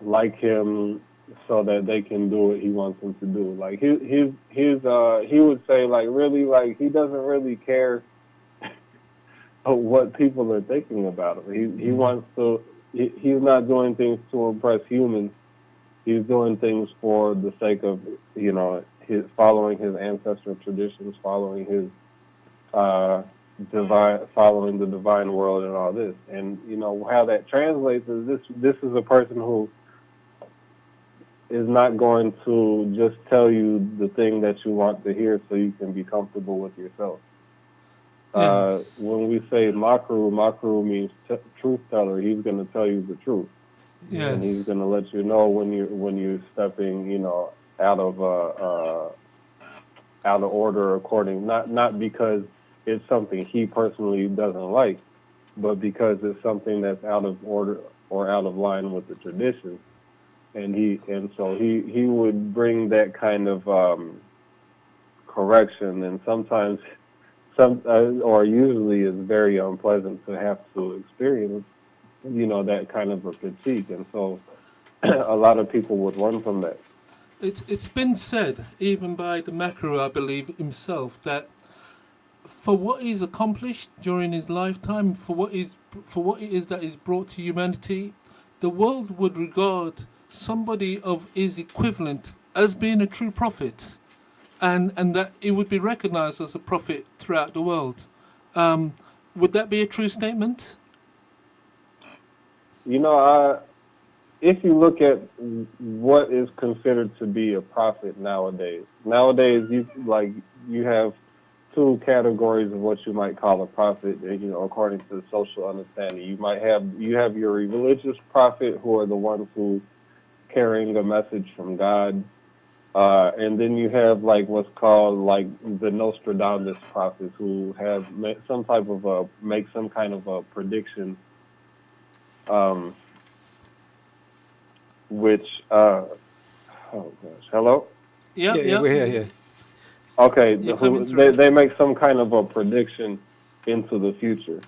like him so that they can do what he wants them to do. Like he would say, like, really, like, he doesn't really care what people are thinking about him. He wants to. He's not doing things to impress humans. He's doing things for the sake of, you know, his following his ancestral traditions, following his following the divine world and all this. And you know how that translates is this is a person who is not going to just tell you the thing that you want to hear so you can be comfortable with yourself. Yes. When we say Makaru means truth teller. He's going to tell you the truth, and he's Yes. going to let you know when you're stepping, you know, out of order, according, not because it's something he personally doesn't like, but because it's something that's out of order or out of line with the tradition. And so he would bring that kind of correction, and sometimes or usually is very unpleasant to have to experience, you know, that kind of a critique. And so a lot of people would run from that. It's been said, even by the Macro, I believe himself, that for what he's accomplished during his lifetime, for what it is that he's brought to humanity, the world would regard somebody of his equivalent as being a true prophet, and that he would be recognized as a prophet throughout the world. Would that be a true statement? You know, if you look at what is considered to be a prophet nowadays you have two categories of what you might call a prophet. According to the social understanding, you have your religious prophet, who are the ones who carrying a message from God, and then you have like what's called like the Nostradamus prophets, who have some type of make some kind of a prediction, um, which oh gosh, hello. Yeah, Yeah, yeah, yeah. we're here, yeah. Okay, You're coming they through. make some kind of a prediction into the future,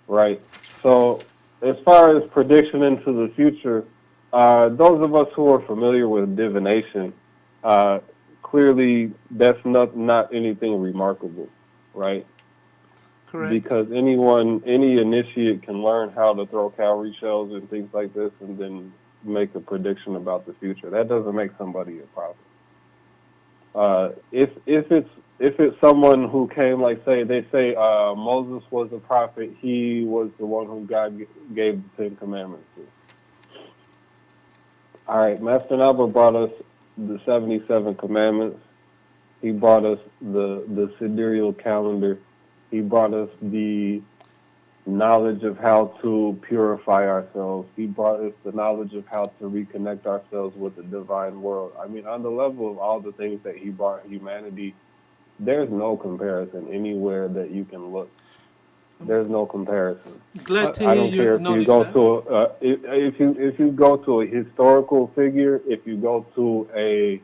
right? So, as far as prediction into the future, those of us who are familiar with divination, uh, clearly that's not anything remarkable, right? Correct. Because any initiate can learn how to throw cowrie shells and things like this, and then make a prediction about the future. That doesn't make somebody a prophet. If it's someone who came, like they say Moses was a prophet, he was the one who God gave the Ten Commandments to. All right, Master Naba brought us the 77 commandments. He brought us the sidereal calendar. He brought us the knowledge of how to purify ourselves. He brought us the knowledge of how to reconnect ourselves with the divine world. I mean, on the level of all the things that he brought humanity, there's no comparison anywhere that you can look. There's no comparison. Glad to I hear don't you care if you acknowledge go that. to if you go to a historical figure, if you go to a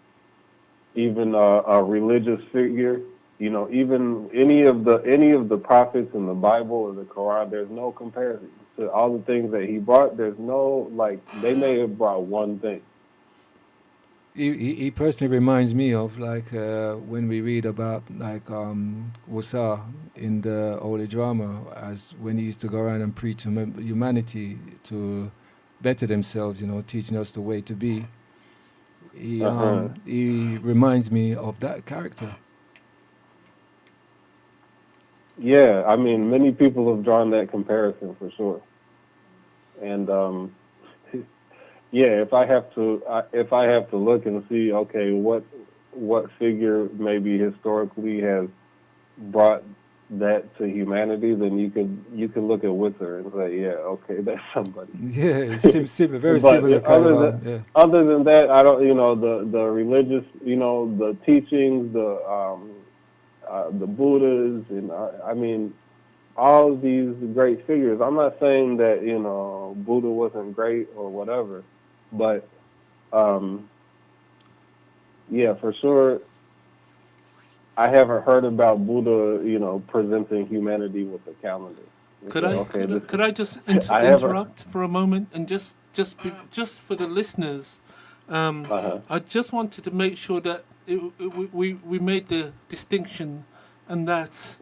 religious figure, even any of the prophets in the Bible or the Quran, there's no comparison to all the things that he brought. There's no, like, they may have brought one thing. He personally reminds me of like when we read about like Wasa in the Holy Drama, as when he used to go around and preach humanity to better themselves, teaching us the way to be. He Uh-huh. he reminds me of that character. Yeah, I mean, many people have drawn that comparison for sure. And yeah, if I have to look and see, okay, what figure maybe historically has brought that to humanity, then you could look at Wither and say, yeah, okay, that's somebody. Yeah, similar, very But similar kind of yeah. other than that, I don't, the religious, the teachings, the Buddhas, and I mean, all these great figures. I'm not saying that Buddha wasn't great or whatever, but um, yeah, for sure, I haven't heard about Buddha, presenting humanity with a calendar and Could say, I okay, could I, this could is. I just I haven't. interrupt for a moment and just for the listeners, Uh huh. I just wanted to make sure that we made the distinction, and that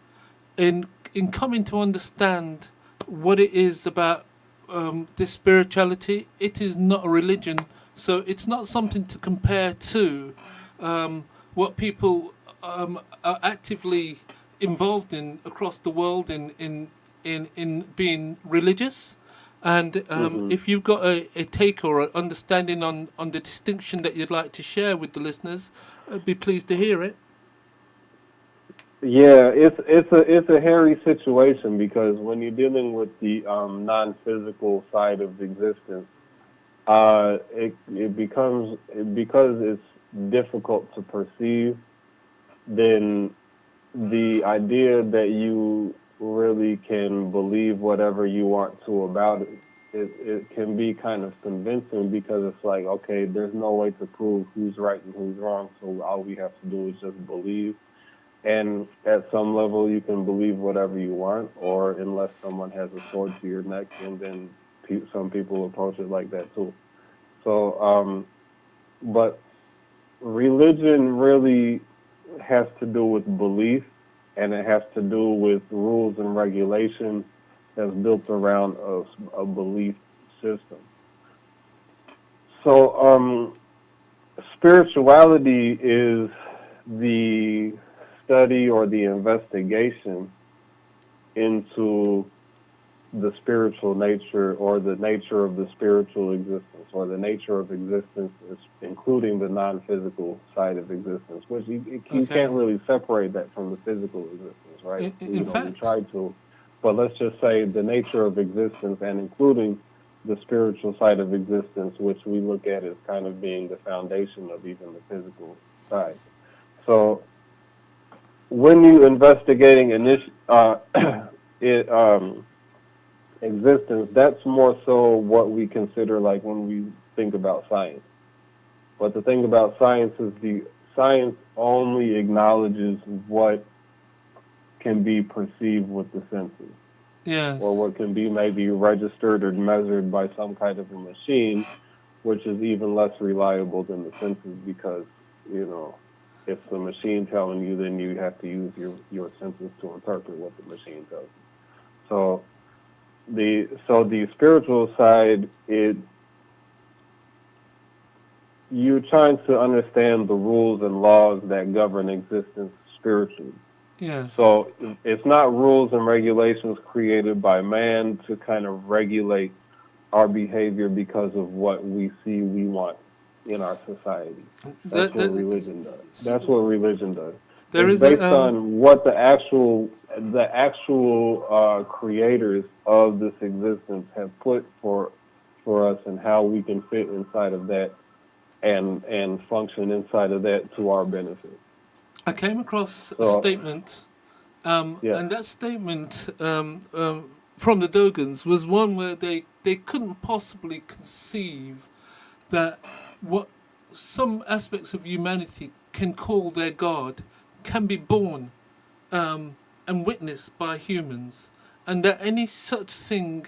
in coming to understand what it is about this spirituality, it is not a religion, so it's not something to compare to what people are actively involved in across the world in being religious. And Hmm. if you've got a take or an understanding on the distinction that you'd like to share with the listeners, I'd be pleased to hear it. Yeah, it's a hairy situation, because when you're dealing with the non-physical side of existence, it becomes, because it's difficult to perceive. Then the idea that you really can believe whatever you want to about it can be kind of convincing, because it's like, okay, there's no way to prove who's right and who's wrong, so all we have to do is just believe. And at some level, you can believe whatever you want, or unless someone has a sword to your neck, and then some people approach it like that too. So, but religion really has to do with belief, and it has to do with rules and regulations that's built around a belief system. So, spirituality is the study or the investigation into the spiritual nature or the nature of the spiritual existence or the nature of existence, including the non-physical side of existence, which you Okay. can't really separate that from the physical existence, right? In We fact, try to, but let's just say the nature of existence and including the spiritual side of existence, which we look at as kind of being the foundation of even the physical side. So when you investigating it, existence, that's more so what we consider like when we think about science. But the thing about science is the science only acknowledges what can be perceived with the senses, or yes. what can be maybe registered or measured by some kind of a machine, which is even less reliable than the senses because, you know, if the machine telling you, then you have to use your senses to interpret what the machine tells you. So the spiritual side, you're trying to understand the rules and laws that govern existence spiritually. Yes. So it's not rules and regulations created by man to kind of regulate our behavior because of what we see we want in our society. That's That, what that, religion does. s- That's what religion does. there It's is a based on what the actual creators of this existence have put for us and how we can fit inside of that and function inside of that to our benefit. I came across a So statement, yeah. and that statement from the Dogons was one where they couldn't possibly conceive that what some aspects of humanity can call their God can be born and witnessed by humans, and that any such thing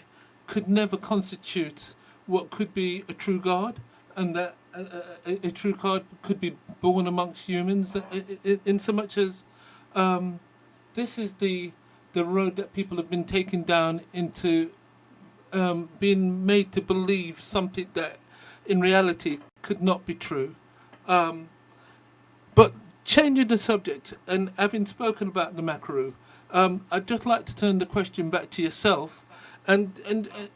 could never constitute what could be a true God, and that a true God could be born amongst humans, in so much as this is the road that people have been taken down into being made to believe something that in reality could not be true. Um, but changing the subject and having spoken about the Mackaroo, I'd just like to turn the question back to yourself, and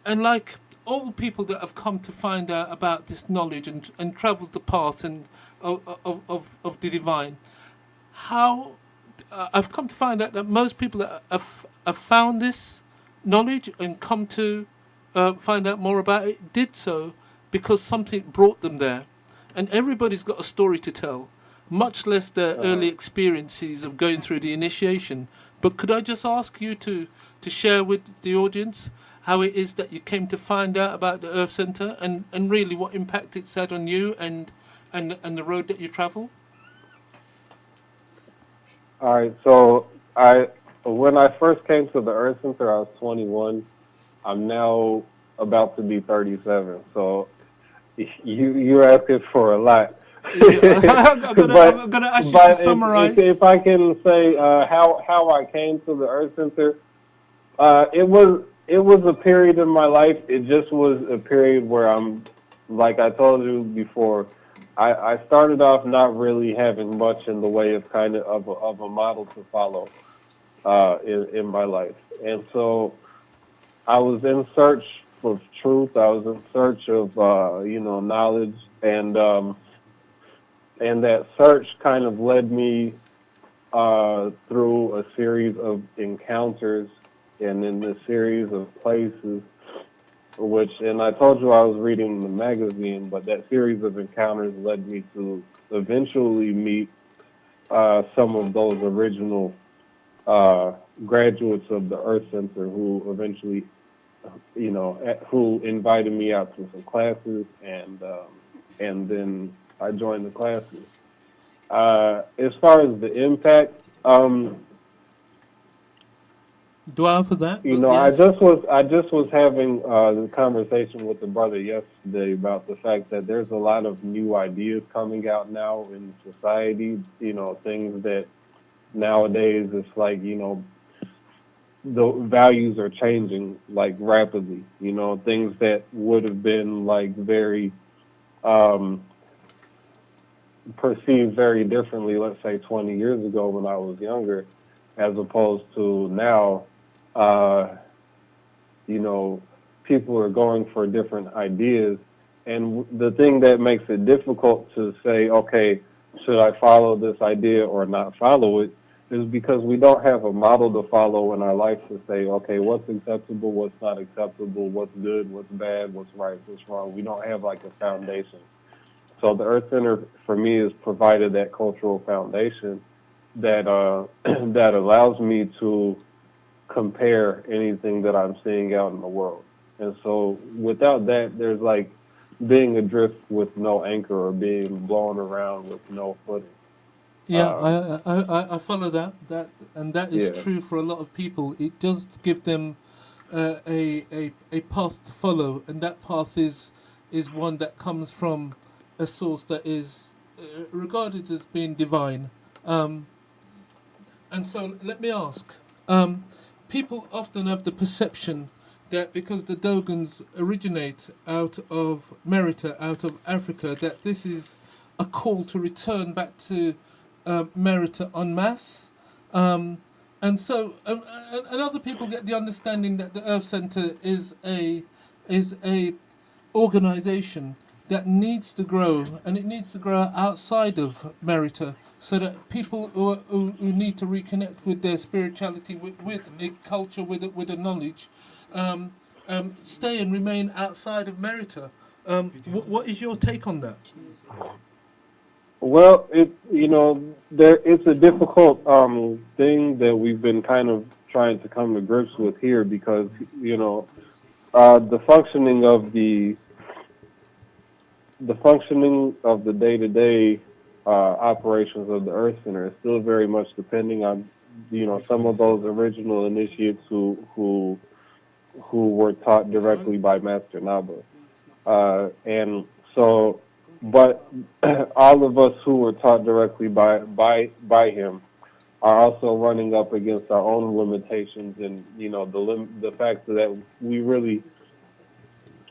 like all people that have come to find out about this knowledge and travelled the path and of the divine, how I've come to find out that most people that have found this knowledge and come to find out more about it did so because something brought them there. And everybody's got a story to tell, much less their Uh, early experiences of going through the initiation. But could I just ask you to share with the audience how it is that you came to find out about the Earth Center and really what impact it's had on you and the road that you travel? all right. So I when I first came to the Earth Center, I was 21. I'm now about to be 37. So you're asking for a lot. Yeah, but I'm gonna ask you to but if summarize. if I can say how I came to the Earth Center, it was a period in my life. It just was a period where I'm, like I told you before, I started off not really having much in the way of kind of a model to follow in my life, and so I was in search of truth. I was in search of knowledge, and that search kind of led me through a series of encounters and in this series of places, which, and I told you I was reading the magazine, but that series of encounters led me to eventually meet some of those original uh, graduates of the Earth Center who eventually, who invited me out to some classes, and then I joined the classes. As far as the impact, Do I for that? But I yes. just was having the conversation with the brother yesterday about the fact that there's a lot of new ideas coming out now in society. Things that nowadays it's like the values are changing like rapidly. Things that would have been like very um, perceived very differently, let's say 20 years ago when I was younger, as opposed to now. Uh, you know, people are going for different ideas. And the thing that makes it difficult to say, okay, should I follow this idea or not follow it, is because we don't have a model to follow in our life to say, okay, what's acceptable, what's not acceptable, what's good, what's bad, what's right, what's wrong. We don't have like a foundation. So the Earth Center for me has provided that cultural foundation that that allows me to compare anything that I'm seeing out in the world. And so without that, there's like being adrift with no anchor or being blown around with no footing. Yeah, Um, I follow and that is yeah, true for a lot of people. It does give them a path to follow, and that path is one that comes from a source that is regarded as being divine. Um, and so let me ask, um, people often have the perception that because the Dogons originate out of Merita, out of Africa, that this is a call to return back to Merita en masse. Um, and other people get the understanding that the Earth Center is a organization that needs to grow, and it needs to grow outside of Merita, so that people who need to reconnect with their spirituality, with a culture, with a knowledge, um, stay and remain outside of Merita. What is your take on that? well, there it's a difficult thing that we've been kind of trying to come to grips with here because the functioning of the day-to-day operations of the Earth Center is still very much depending on some of those original initiates who were taught directly by Master Naba. And so, but all of us who were taught directly by him are also running up against our own limitations, and the fact that we really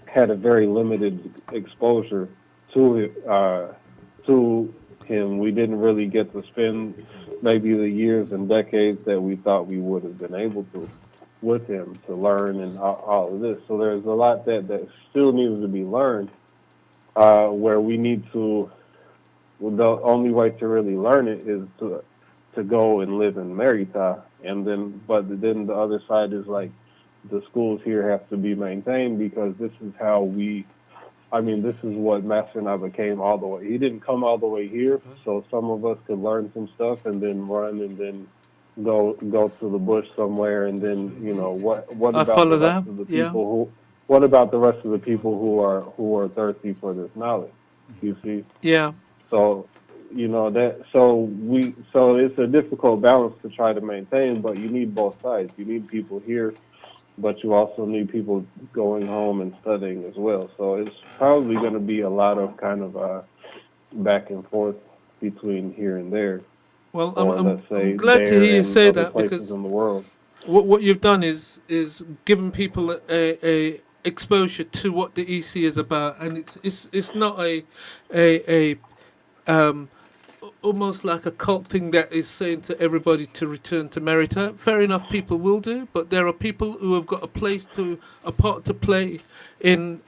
had a very limited exposure to him. We didn't really get to spend maybe the years and decades that we thought we would have been able to with him to learn and all of this. So there's a lot that still needs to be learned. Where we need to, well, the only way to really learn it is to go and live in Merita, and then the other side is like the schools here have to be maintained because this is how this is what Master Naba came all the way. He didn't come all the way here, so some of us could learn some stuff and then run and then go to the bush somewhere, and then what I about the follow rest that. of the Yeah. people what about the rest of the people who are thirsty for this knowledge? You see? Yeah. So so it's a difficult balance to try to maintain, but you need both sides. You need people here, but you also need people going home and studying as well. So it's probably going to be a lot of kind of back and forth between here and there, Well, or let's I'm say glad to hear there you and say other that, places because in the world. what you've done is given people a exposure to what the EC is about, and it's not a um almost like a cult thing that is saying to everybody to return to Merita. Fair enough, people will do, but there are people who have got a part to play in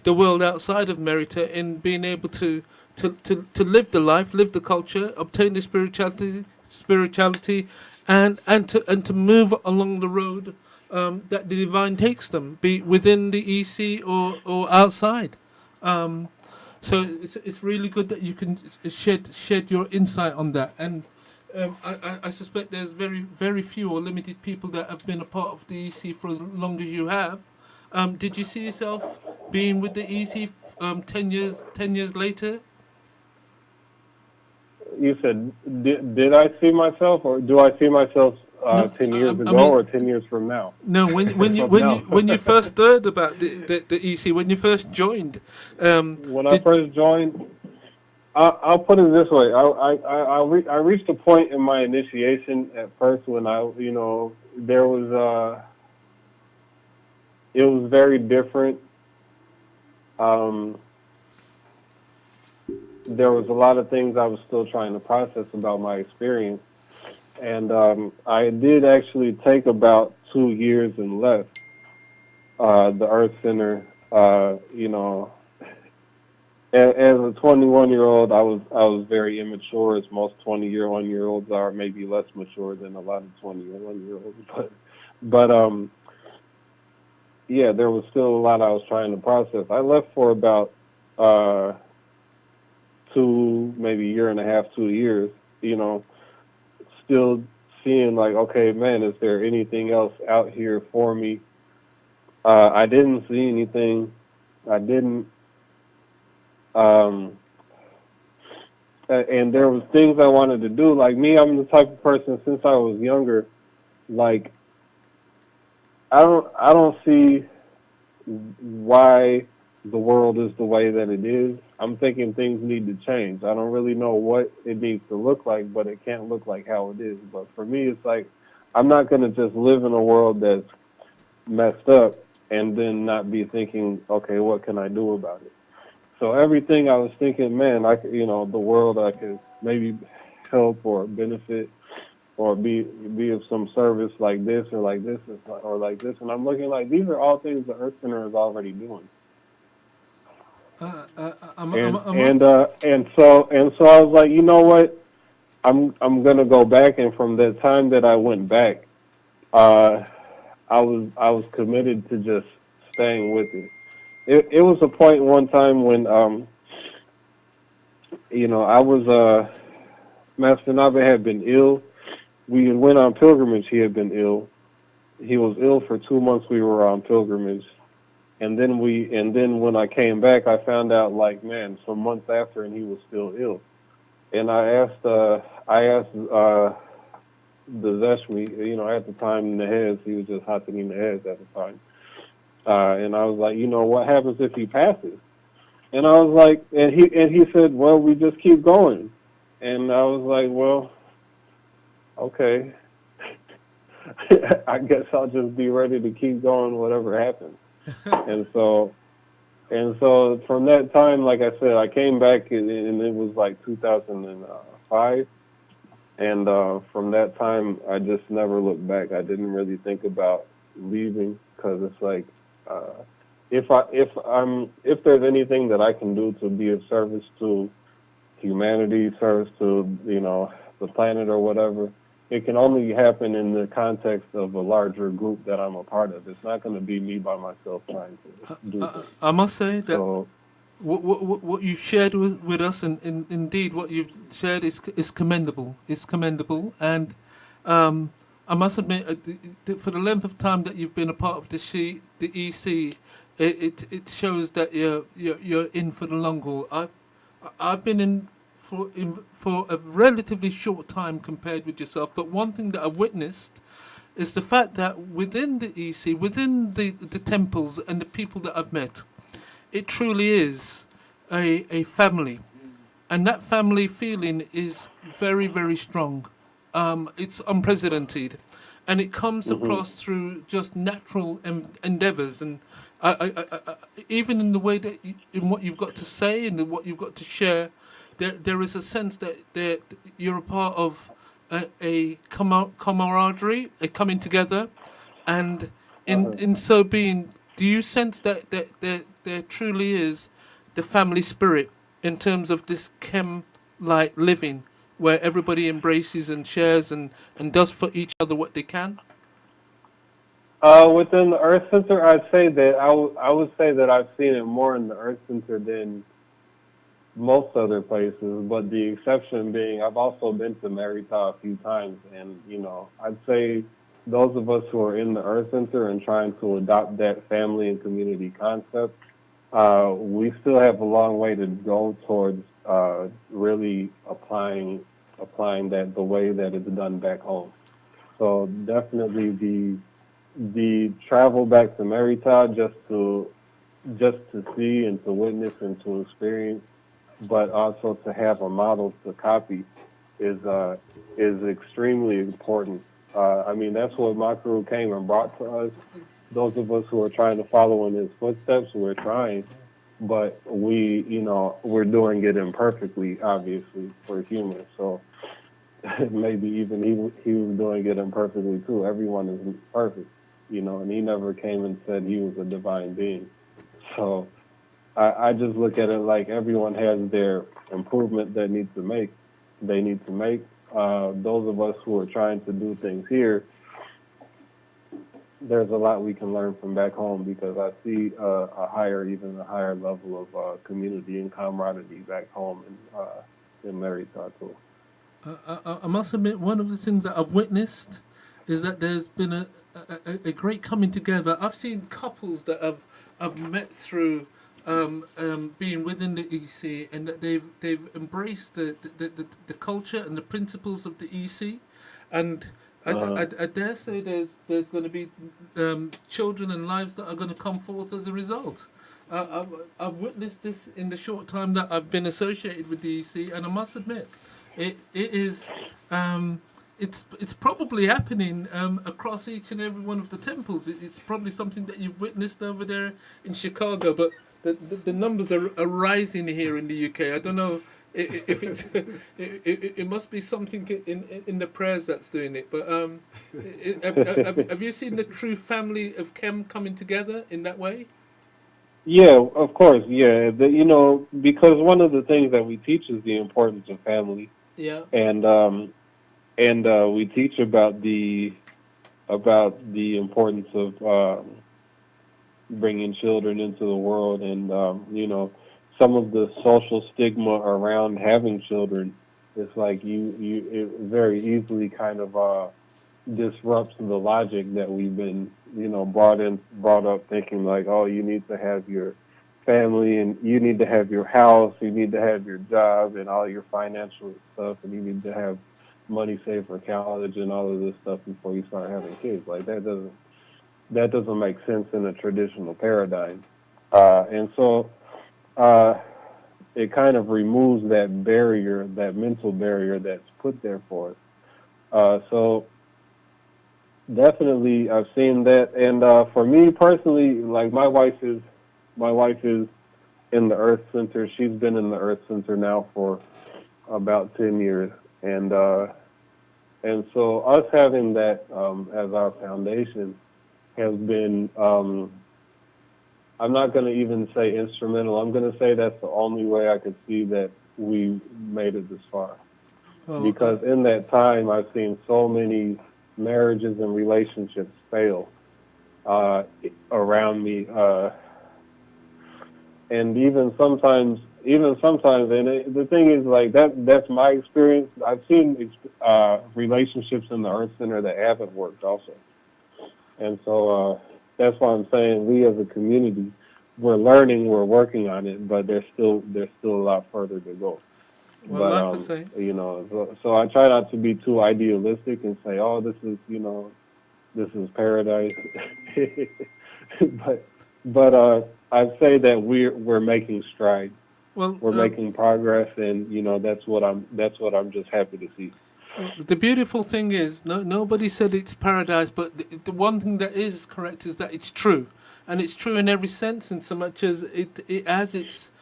the world outside of Merita, in being able to live the life, live the culture, obtain the spirituality, and to move along the road that the divine takes them, be it within the EC or outside. Um, so it's really good that you can shed your insight on that, and I suspect there's very few or limited people that have been a part of the EC for as long as you have. Did you see yourself being with the EC 10 years later? You said, did I see myself, or do I see myself No, 10 years I ago mean, or 10 years from now? no. Or from now? When you first heard about the EC, when you first joined, When I did first joined, I'll put it this way: I reached a point in my initiation at first when there was it was very different. Um, there was a lot of things I was still trying to process about my experience. And I did actually take about 2 years and left the Earth Center. As a 21-year-old, I was very immature, as most 21-year-olds are, maybe less mature than a lot of 21-year-olds. But yeah, there was still a lot I was trying to process. I left for about uh, two, maybe a year and a half, 2 years. You know, still seeing like, okay, man, is there anything else out here for me? I didn't see anything. I didn't. Um, and there was things I wanted to do. Like me, I'm the type of person since I was younger. Like I don't see why the world is the way that it is. I'm thinking things need to change. I don't really know what it needs to look like, but it can't look like how it is. But for me, it's like I'm not gonna just live in a world that's messed up and then not be thinking, okay, what can I do about it? So everything I was thinking, man, I could, the world I could maybe help or benefit or be of some service like this or like this or like this. And I'm looking like these are all things the Earth Center is already doing. And I and must. uh and so I was like, you know what? I'm gonna go back. And from the time that I went back, uh, I was committed to just staying with it. It was a point one time when I was Master Nabe had been ill. We went on pilgrimage. He had been ill. He was ill for 2 months. We were on pilgrimage, and then when I came back, I found out like man, some months after, and he was still ill. And I asked the Zeshmi, at the time Nehez, he was just Hatani Nehez at the time, and I was like, what happens if he passes? And I was like, and he said, well, we just keep going. And I was like, well, okay, I guess I'll just be ready to keep going, whatever happens. And so from that time, like I said, I came back and it was like 2005. And from that time, I just never looked back. I didn't really think about leaving because it's like, uh, if there's anything that I can do to be of service to humanity, service to the planet or whatever, it can only happen in the context of a larger group that I'm a part of. It's not going to be me by myself trying to do things. I must say that So, what you've shared with us, and indeed what you've shared is commendable. It's commendable, and I must admit, for the length of time that you've been a part of the EC, it shows that you're in for the long haul. I've been in for a relatively short time compared with yourself, but one thing that I've witnessed is the fact that within the EC, within the temples and the people that I've met, it truly is a family. And that family feeling is very, very strong. It's unprecedented. And it comes hmm across through just natural endeavors. And even in the way that in what you've got to say and in what you've got to share, there is a sense that you're a part of a camaraderie, a coming together, and uh in so being, do you sense that there truly is the family spirit in terms of this chem like living where everybody embraces and shares and does for each other what they can? within the Earth Center, I'd say that I would say that I've seen it more in the Earth Center than most other places, but the exception being I've also been to Merita a few times, and I'd say those of us who are in the Earth Center and trying to adopt that family and community concept, we still have a long way to go towards really applying that the way that it's done back home. So definitely the travel back to Merita just to see and to witness and to experience, but also to have a model to copy is uh, is extremely important. I mean, that's what Makaru came and brought to us. Those of us who are trying to follow in his footsteps, we're trying. but we're doing it imperfectly. Obviously, we're human, so maybe even he was doing it imperfectly too. Everyone isn't perfect, and he never came and said he was a divine being. So I just look at it like everyone has their improvement that needs to make. They need to make. Those of us who are trying to do things here, there's a lot we can learn from back home because I see even a higher level of community and camaraderie back home in Maritato. I must admit, one of the things that I've witnessed is that there's been a great coming together. I've seen couples that have met through being within the EC, and that they've embraced the culture and the principles of the EC, and Uh, I dare say there's going to be children and lives that are going to come forth as a result. I've witnessed this in the short time that I've been associated with the EC, and I must admit, it is it's probably happening across each and every one of the temples. It's probably something that you've witnessed over there in Chicago, but the numbers are rising here in the UK. I don't know if it's it must be something in the prayers that's doing it. But have you seen the true family of Kem coming together in that way? yeah, of course, yeah. Because one of the things that we teach is the importance of family, Yeah. and we teach about the importance of bringing children into the world, and some of the social stigma around having children. It's like it very easily kind of disrupts the logic that we've been brought up thinking like, oh, you need to have your family and you need to have your house, you need to have your job and all your financial stuff, and you need to have money saved for college and all of this stuff before you start having kids. Like that doesn't make sense in a traditional paradigm. And so uh, it kind of removes that barrier, that mental barrier that's put there for us. So definitely, I've seen that, and for me personally, like my wife is in the Earth Center. She's been in the Earth Center now for about 10 years, and so us having that as our foundation has been. I'm not going to even say instrumental. I'm going to say that's the only way I could see that we made it this far. Well, Because in that time, I've seen so many marriages and relationships fail uh, around me, and even sometimes, and the thing is, like that's my experience. I've seen relationships in the Earth Center that haven't worked also, and so that's why I'm saying we as a community, we're learning, we're working on it, but there's still a lot further to go. well, But like I say, so I try not to be too idealistic and say, oh, this is paradise. but I'd say that we're making strides. well, We're making progress, and that's what I'm just happy to see. well, the beautiful thing is, nobody said it's paradise, but the one thing that is correct is that it's true, and it's true in every sense, in so much as it has its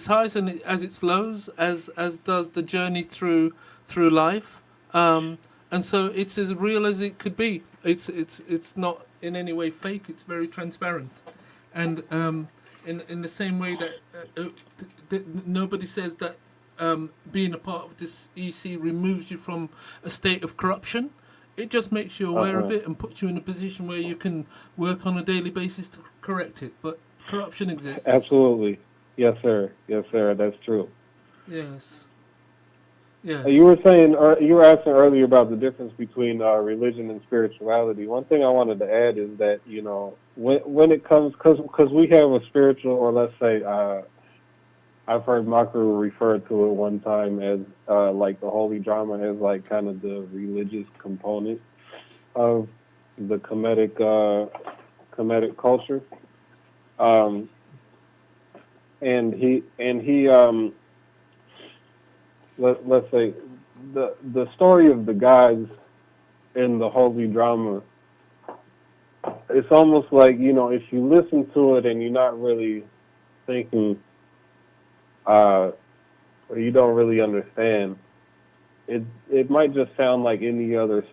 highs and it has its lows, as does the journey through life, and so it's as real as it could be. It's not in any way fake. It's very transparent, and in the same way that nobody says that being a part of this EC removes you from a state of corruption. It just makes you aware of Uh-huh. it and puts you in a position where you can work on a daily basis to correct it. But corruption exists. Absolutely, yes, sir. Yes, sir. That's true. Yes. You Yes. were saying, or you were asking earlier about the difference between religion and spirituality. One thing I wanted to add is that when it comes, because we have a spiritual, or let's say, I've heard Makaru refer to it one time as like the holy drama as like kind of the religious component of the Kemetic culture. Um, and he let's say the story of the gods in the holy drama, it's almost like if you listen to it and you're not really thinking, uh, or you don't really understand, it might just sound like any other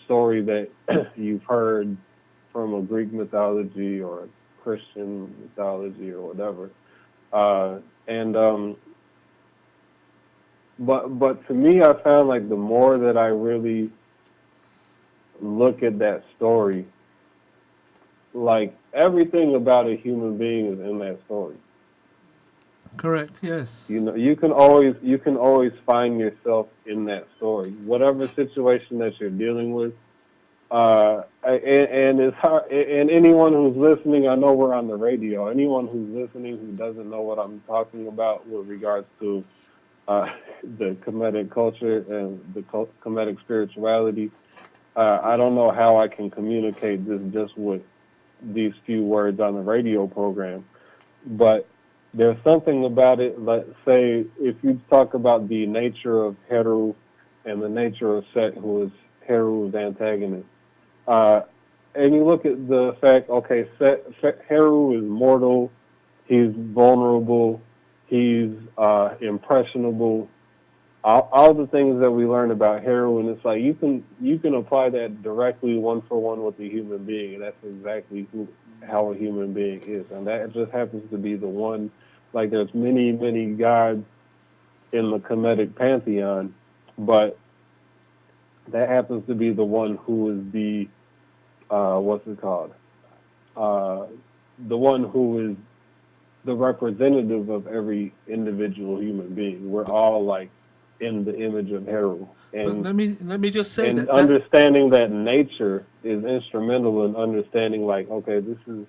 story that you've heard from a Greek mythology or a Christian mythology or whatever. And but to me, I found like the more that I really look at that story, like everything about a human being is in that story. Correct. You Yes. know, you can always find yourself in that story, whatever situation that you're dealing with. And it's hard. And anyone who's listening, I know we're on the radio. Anyone who's listening who doesn't know what I'm talking about with regards to uh, the Kemetic culture and the Kemetic spirituality, I don't know how I can communicate this just with these few words on the radio program. But there's something about it. Let's say if you talk about the nature of Heru and the nature of Set, who is Heru's antagonist, uh, and you look at the fact, okay, Heru is mortal, he's vulnerable, he's impressionable. All the things that we learn about Heru, and it's like you can apply that directly one for one with a human being, and that's exactly how a human being is, and that just happens to be the one. Like there's many gods in the Kemetic pantheon, but that happens to be the one who is the what's it called? Uh, the one who is the representative of every individual human being. We're But all like in the image of Heru, but let me just say and that understanding that nature is instrumental in understanding like, okay, this is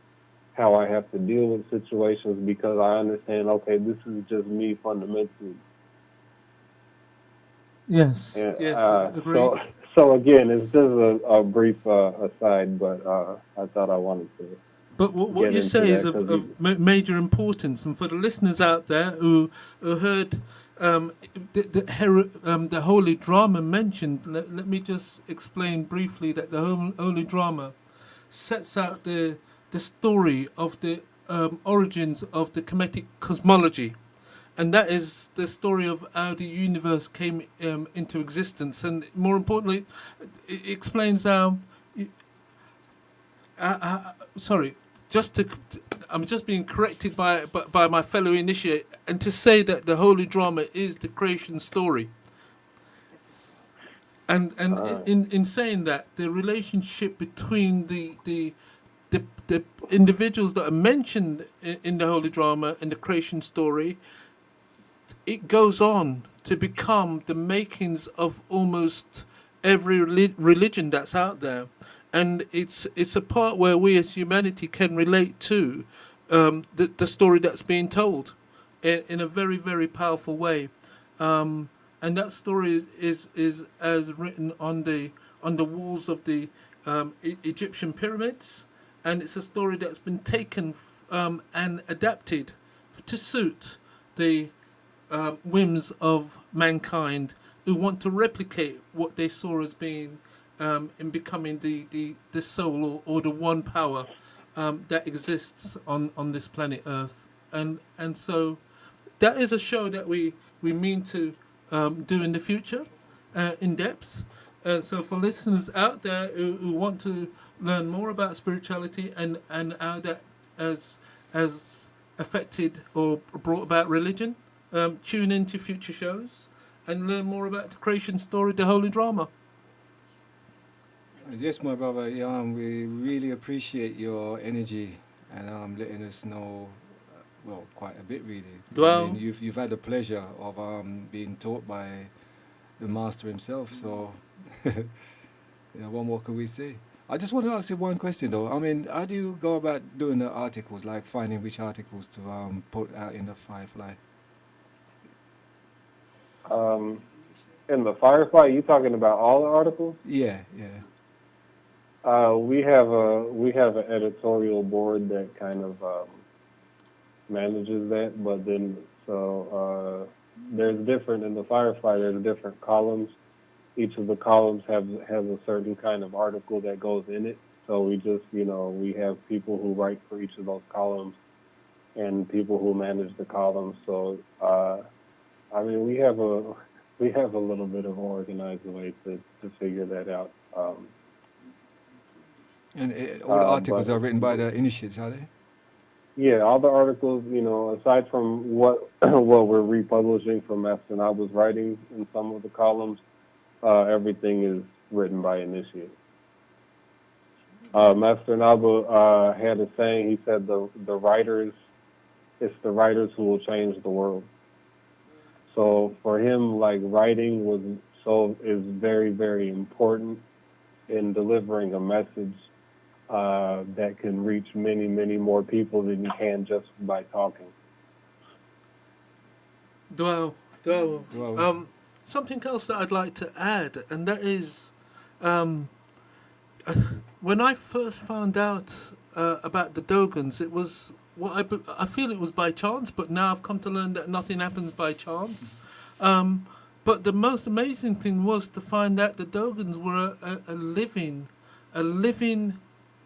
how I have to deal with situations because I understand, okay, this is just me fundamentally. yes, And yes, agreed. so again, it's just a brief aside, but I thought I wanted to But what get you into say is that because major importance, and for the listeners out there who heard the holy drama mentioned, let me just explain briefly that the holy drama sets out the story of the origins of the Kemetic cosmology, and that is the story of how the universe came into existence, and more importantly, it explains how. Sorry, just to, I'm just being corrected by my fellow initiate, and to say that the holy drama is the creation story, and uh, in saying that the relationship between the individuals that are mentioned in the holy drama and the creation story, it goes on to become the makings of almost every religion that's out there, and it's a part where we as humanity can relate to the story that's being told in a very powerful way, and that story is as written on the walls of the Egyptian pyramids, and it's a story that's been taken and adapted to suit the whims of mankind who want to replicate what they saw as being in becoming the soul or the one power that exists on this planet Earth. And so that is a show that we mean to do in the future in depth. So for listeners out there who want to learn more about spirituality and how that has affected or brought about religion, tune into future shows and learn more about the creation story, the holy drama. Yes, my brother. Yeah, we really appreciate your energy and letting us know, well, quite a bit really. I mean, Well, you've had the pleasure of being taught by the master himself. So, what more can we say? I just want to ask you one question though. I mean, how do you go about doing the articles, like finding which articles to put out in the Firefly? um, in the Firefly, you talking about all the articles? Yeah, yeah. We have an editorial board that kind of manages that, but then there's different in the Firefly. There's different columns. Each of the columns has a certain kind of article that goes in it. So we just we have people who write for each of those columns, and people who manage the columns. So I mean, we have a little bit of an organized way to figure that out. And all the articles But are written by the initiates, are they? yeah, all the articles, aside from what what we're republishing from Master Naba's writings in some of the columns, everything is written by initiates. Master Naba had a saying. He said, "The writers, it's the writers who will change the world." So for him, like writing is very, very important in delivering a message that can reach many, many more people than you can just by talking. Dwell, dwell. Well, Something else that I'd like to add, and that is, um, when I first found out about the Dogons, it was I feel it was by chance, but now I've come to learn that nothing happens by chance. Um, but the most amazing thing was to find out the Dogons were a living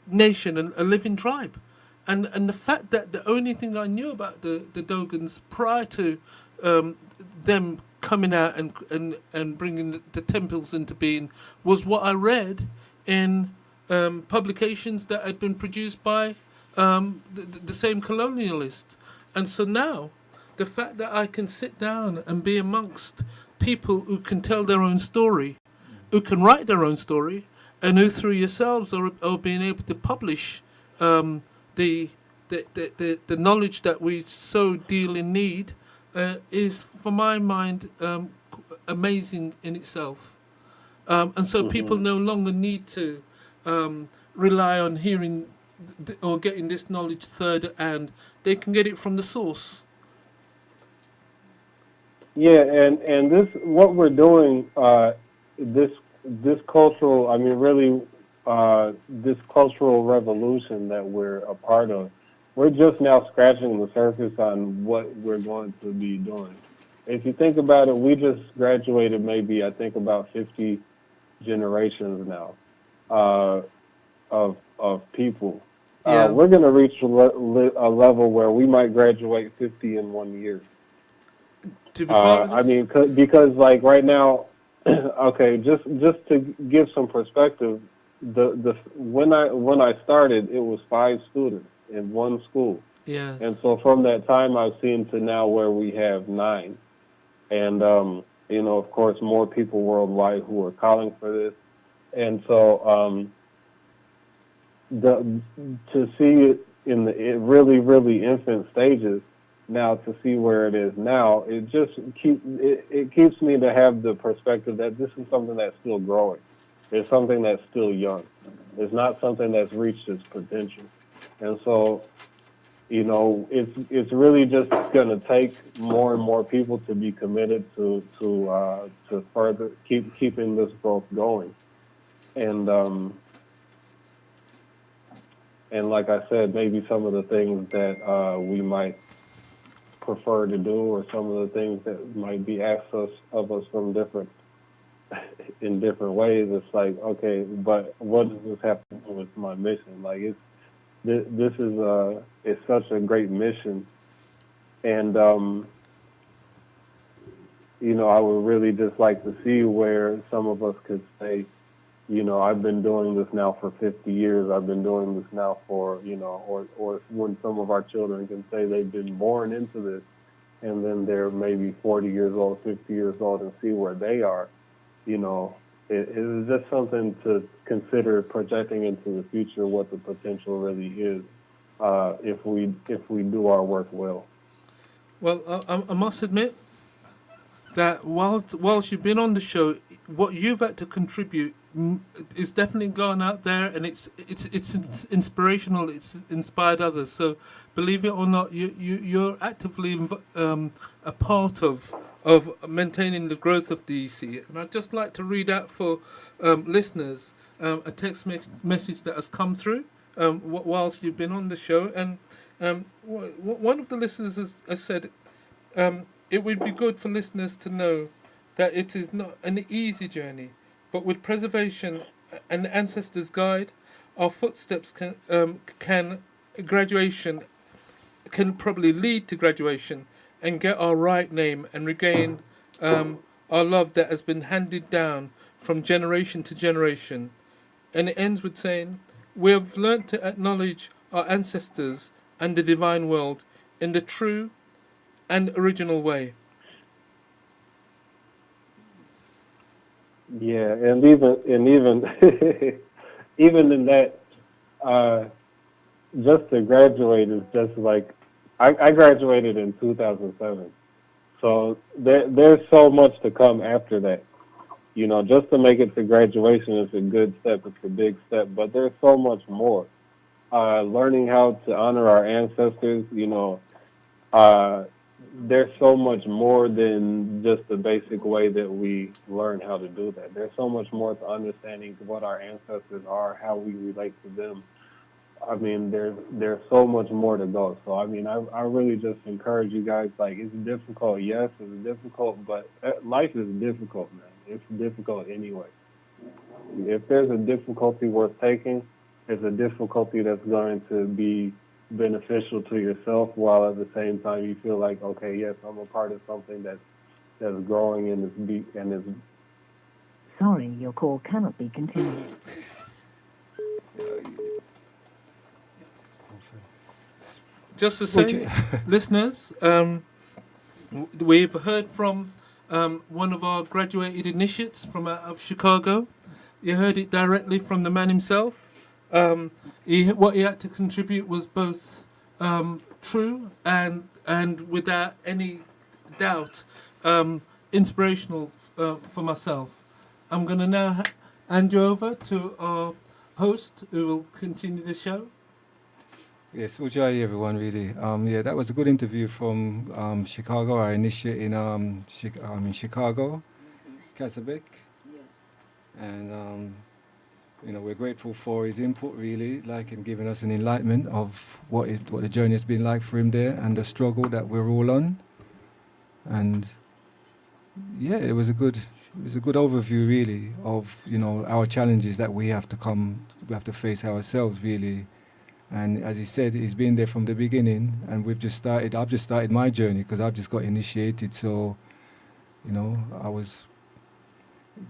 nation, a living tribe, and the fact that the only thing I knew about the Dogons prior to um, them coming out and bringing the temples into being was what I read in publications that had been produced by the same colonialist. And so now, the fact that I can sit down and be amongst people who can tell their own story, who can write their own story, and who through yourselves are being able to publish um, the, the knowledge that we so dearly need is, for my mind, amazing in itself. And so people Hmm. no longer need to rely on hearing or getting this knowledge third hand. They can get it from the source. Yeah, and this what we're doing. This this cultural, I mean, really, this cultural revolution that we're a part of. We're just now scratching the surface on what we're going to be doing. If you think about it, we just graduated maybe I think about 50 generations now uh, of people. Yeah. We're going to reach a level where we might graduate 50 in 1 year. To be quite I honest, mean, because like right now, okay, just to give some perspective, the when I started, it was 5 students in one school, and yes. so from that time, I've seen to now where we have 9, and of course, more people worldwide who are calling for this, and so the to see it in the really really infant stages now to see where it is now, it keeps me to have the perspective that this is something that's still growing. It's something that's still young. It's not something that's reached its potential. And so, it's really just going to take more and more people to be committed to further keeping this growth going. And and like I said, maybe some of the things that we might prefer to do, or some of the things that might be asked of us from different in different ways. It's like, okay, but what does this have to do with my mission? Like, this is it's such a great mission, and I would really just like to see where some of us could say, I've been doing this now for 50 years. I've been doing this now for, or when some of our children can say they've been born into this, and then they're maybe 40 years old, 50 years old, and see where they are, it is just something to consider projecting into the future what the potential really is, if we do our work well. Well, I must admit that whilst you've been on the show, what you've had to contribute is definitely gone out there, and it's inspirational. It's inspired others. So, believe it or not, you're actively a part of maintaining the growth of the EC. And I'd just like to read out for listeners a text message that has come through whilst you've been on the show, and one of the listeners has said. It would be good for listeners to know that it is not an easy journey, but with preservation and the ancestors' guide, our footsteps can graduation can probably lead to graduation and get our right name and regain our love that has been handed down from generation to generation. And it ends with saying, "We have learnt to acknowledge our ancestors and the divine world in the true and original way." Yeah, and even even in that, uh, just to graduate is just like I graduated in 2007. So there's so much to come after that. You know, just to make it to graduation is a good step. It's a big step, but there's so much more. Learning how to honor our ancestors, uh, there's so much more than just the basic way that we learn how to do that. There's so much more to understanding what our ancestors are, how we relate to them. I mean, there's so much more to go. So I mean, I really just encourage you guys. Like, it's difficult, yes, it's difficult, but life is difficult, man. It's difficult anyway. If there's a difficulty worth taking, it's a difficulty that's going to be beneficial to yourself, while at the same time you feel like, okay, yes, I'm a part of something that's growing and is. Sorry, your call cannot be continued. Just to Which, say, listeners, we've heard from one of our graduated initiates from out of Chicago. You heard it directly from the man himself. What he had to contribute was both true and without any doubt inspirational for myself. I'm going to now hand you over to our host, who will continue the show. yes, Ujjayi everyone, really. Yeah, that was a good interview from Chicago, our initiate in Chicago, Kazabek. And, we're grateful for his input, really, like in giving us an enlightenment of what the journey has been like for him there and the struggle that we're all on. And yeah, it was a good overview, really, of our challenges that we have to face ourselves, really. And as he said, he's been there from the beginning, and I've just started my journey because I've just got initiated. So, I was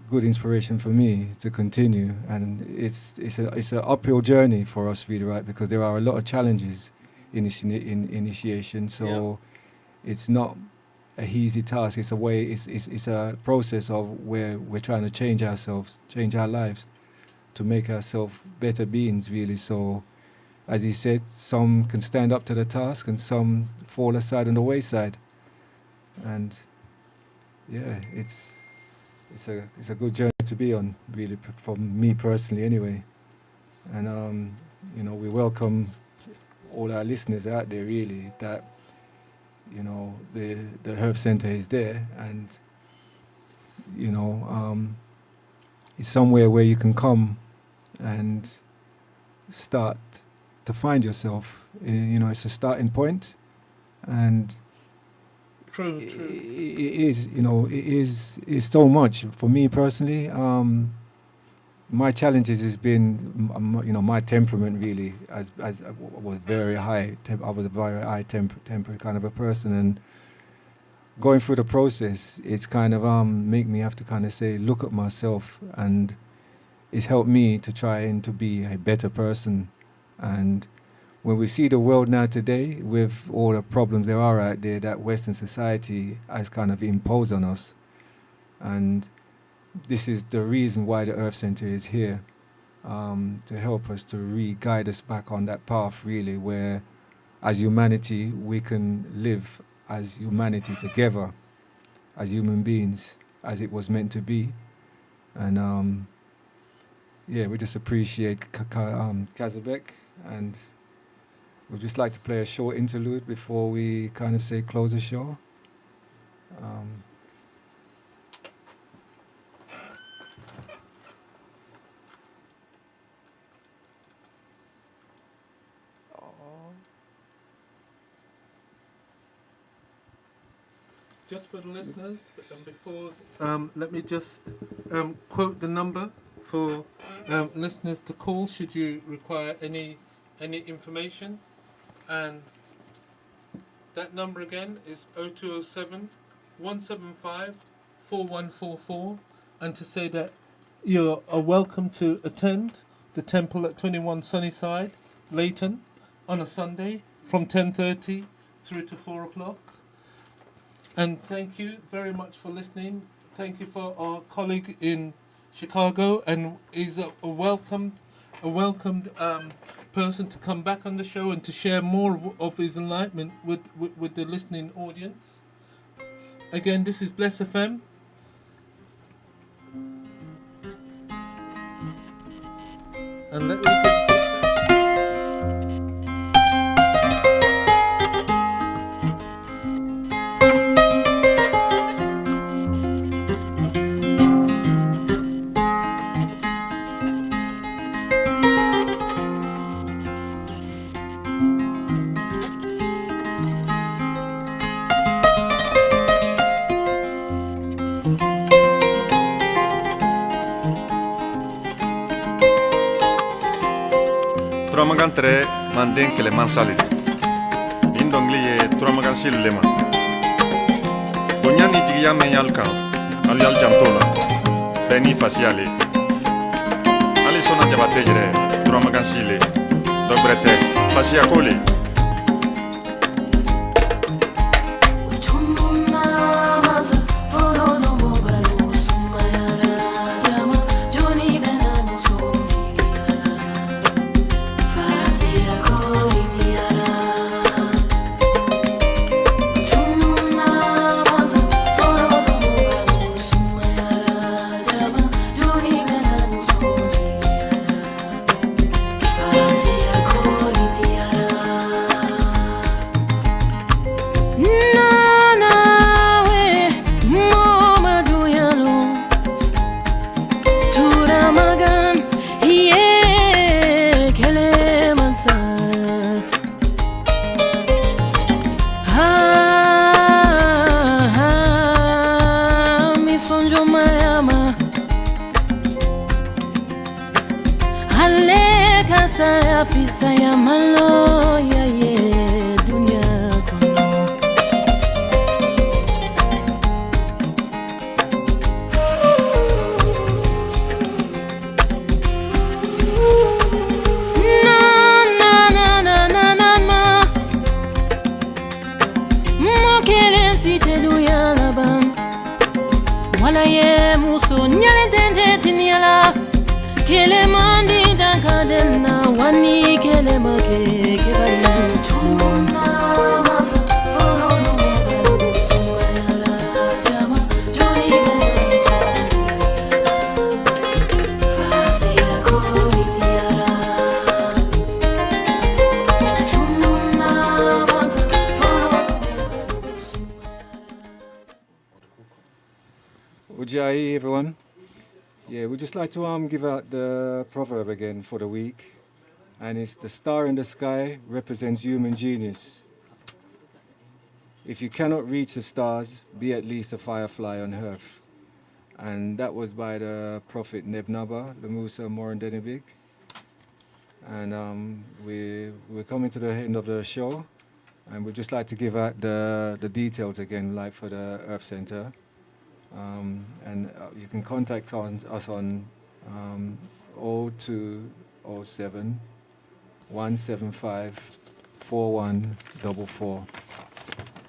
good inspiration for me to continue. And it's an uphill journey for us, really, right? Because there are a lot of challenges in initiation. So it's not a easy task. It's a process of where we're trying to change ourselves, change our lives, to make ourselves better beings, really. So, as he said, some can stand up to the task and some fall aside on the wayside. And yeah, it's a good journey to be on, really, for me personally, anyway. And we welcome all our listeners out there, really, that the Herb Center is there, and it's somewhere where you can come and start to find yourself. It's a starting point, and True. It's so much for me personally. My challenges has been, my temperament, really, as was very high. I was a very high temper kind of a person, and going through the process, it's kind of make me have to kind of say, look at myself, and it's helped me to try and to be a better person. And when we see the world now today, with all the problems there are out there that Western society has kind of imposed on us, and this is the reason why the Earth Center is here, to help us to re-guide us back on that path, really, where as humanity we can live as humanity together, as human beings, as it was meant to be. And we just appreciate Kazabek, and we'd just like to play a short interlude before we kind of say close the show. Just for the listeners, before let me just quote the number for listeners to call should you require any information. And That number again is 0207 175 4144, and to say that you are welcome to attend the temple at 21 Sunnyside, Leighton, on a Sunday from 10:30 through to 4 o'clock. And thank you very much for listening. Thank you for our colleague in Chicago, and he's a welcomed person to come back on the show and to share more of his enlightenment with the listening audience. Again, this is Bless FM. And let me get Turamagan tere manden kele mansali. Indongli ye turamagan silema. Bunyani jigiya menyal kan. Alial jantola. Beni faciale. Ali sona jabate jere turamagan sile. Dobrete facia kole. Saya malo ya ye dunia kono. Na mo kele si te du ya la ban. Wala ye muso nyale tente tinyala. Kele mandi dan kadena wani kele make kebali tuna maza foro no belu sumayara jama joni belu fasia koritiara tuna maza foro no belu sumayara. Ujjayi, everyone. Yeah, we'd just like to give out the proverb again for the week. And it's the star in the sky represents human genius. If you cannot reach the stars, be at least a firefly on earth. And that was by the prophet Nebnaba, the Musa Morandenibig. And we're coming to the end of the show. And we'd just like to give out the details again, like for the Earth Center. And you can contact us on 0207 175 4144.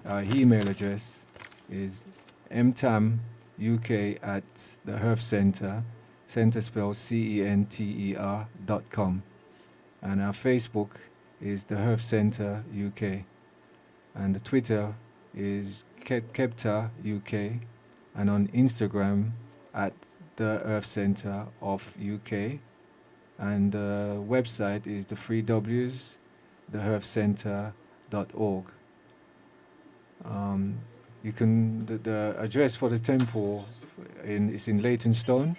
Our email address is mtamuk at the Earth Center, center spelled CENTER.com. And our Facebook is the Earth Center UK. And the Twitter is Kepta UK. And on Instagram at the Earth Center of UK. And the website is the 3Ws, theearthcenter.org. You can the address for the temple is in Leytonstone.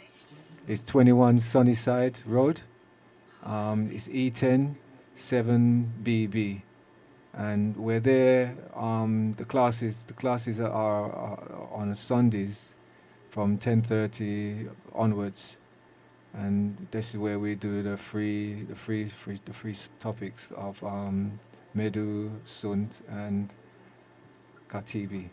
It's 21 Sunnyside Road. It's E10 7BB. And we're there. The classes are on Sundays from 10:30 onwards, and this is where we do the free topics of Medu, Sunt, and Katibi.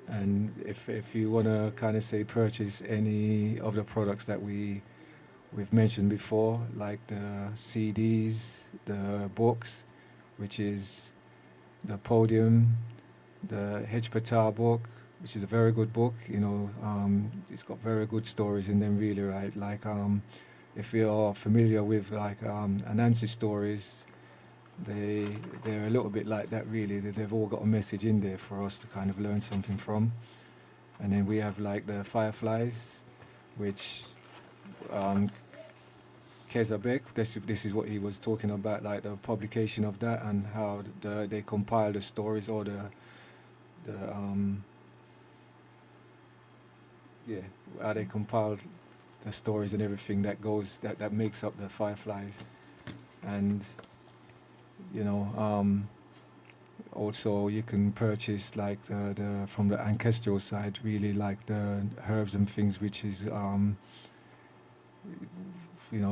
And if you want to kind of say purchase any of the products that we've mentioned before, like the CDs, the books, which is the Podium, the Hejpata book, which is a very good book. It's got very good stories in them, really, right? Like, if you're familiar with like Anansi stories, they're a little bit like that, really. They've all got a message in there for us to kind of learn something from. And then we have like the Fireflies, which Kezabek, this is what he was talking about, like the publication of that and how they compile the stories, or how they compile the stories and everything that makes up the Fireflies. And also you can purchase like the from the ancestral side, really, like the herbs and things, which is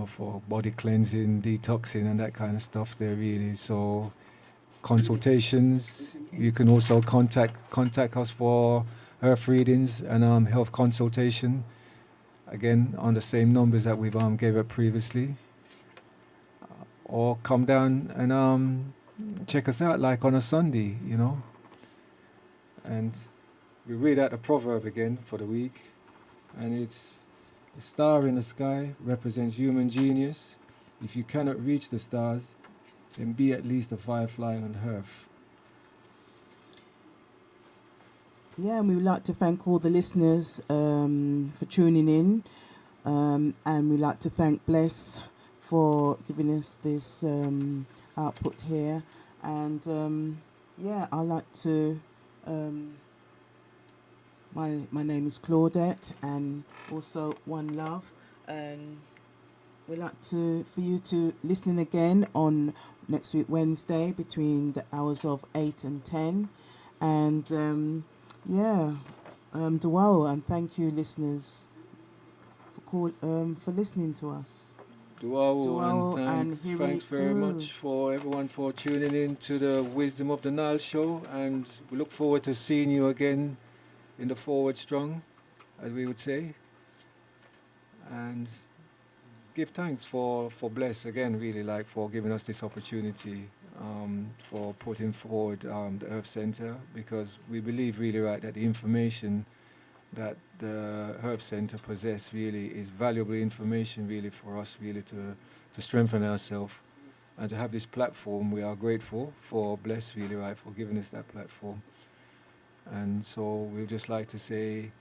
for body cleansing, detoxing, and that kind of stuff there, really. So consultations, you can also contact us for earth readings and health consultation, again on the same numbers that we've gave up previously. Or come down and check us out, like on a Sunday, And we read out the proverb again for the week, and it's: the star in the sky represents human genius. If you cannot reach the stars, then be at least a firefly on earth. Yeah, and we would like to thank all the listeners for tuning in, and we'd like to thank Bless for giving us this output here. And I'd like to. My name is Claudette, and also One Love, and we'd like for you to listen again on next week Wednesday between the hours of 8 and 10, and Duao, and thank you listeners for listening to us. Duao, and thanks very much for everyone for tuning in to the Wisdom of the Nile show, and we look forward to seeing you again in the Forward Strong, as we would say. And give thanks for Bless again, really, like, for giving us this opportunity, for putting forward the Earth Center, because we believe, really, right, that the information that the Herb Center possess really is valuable information, really, for us, really, to strengthen ourselves and to have this platform. We are grateful for Bless, really, right, for giving us that platform. And so we'd just like to say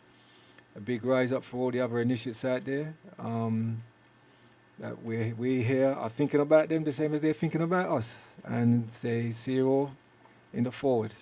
a big rise up for all the other initiates out there, that we here are thinking about them the same as they're thinking about us, and say see you all in the forward.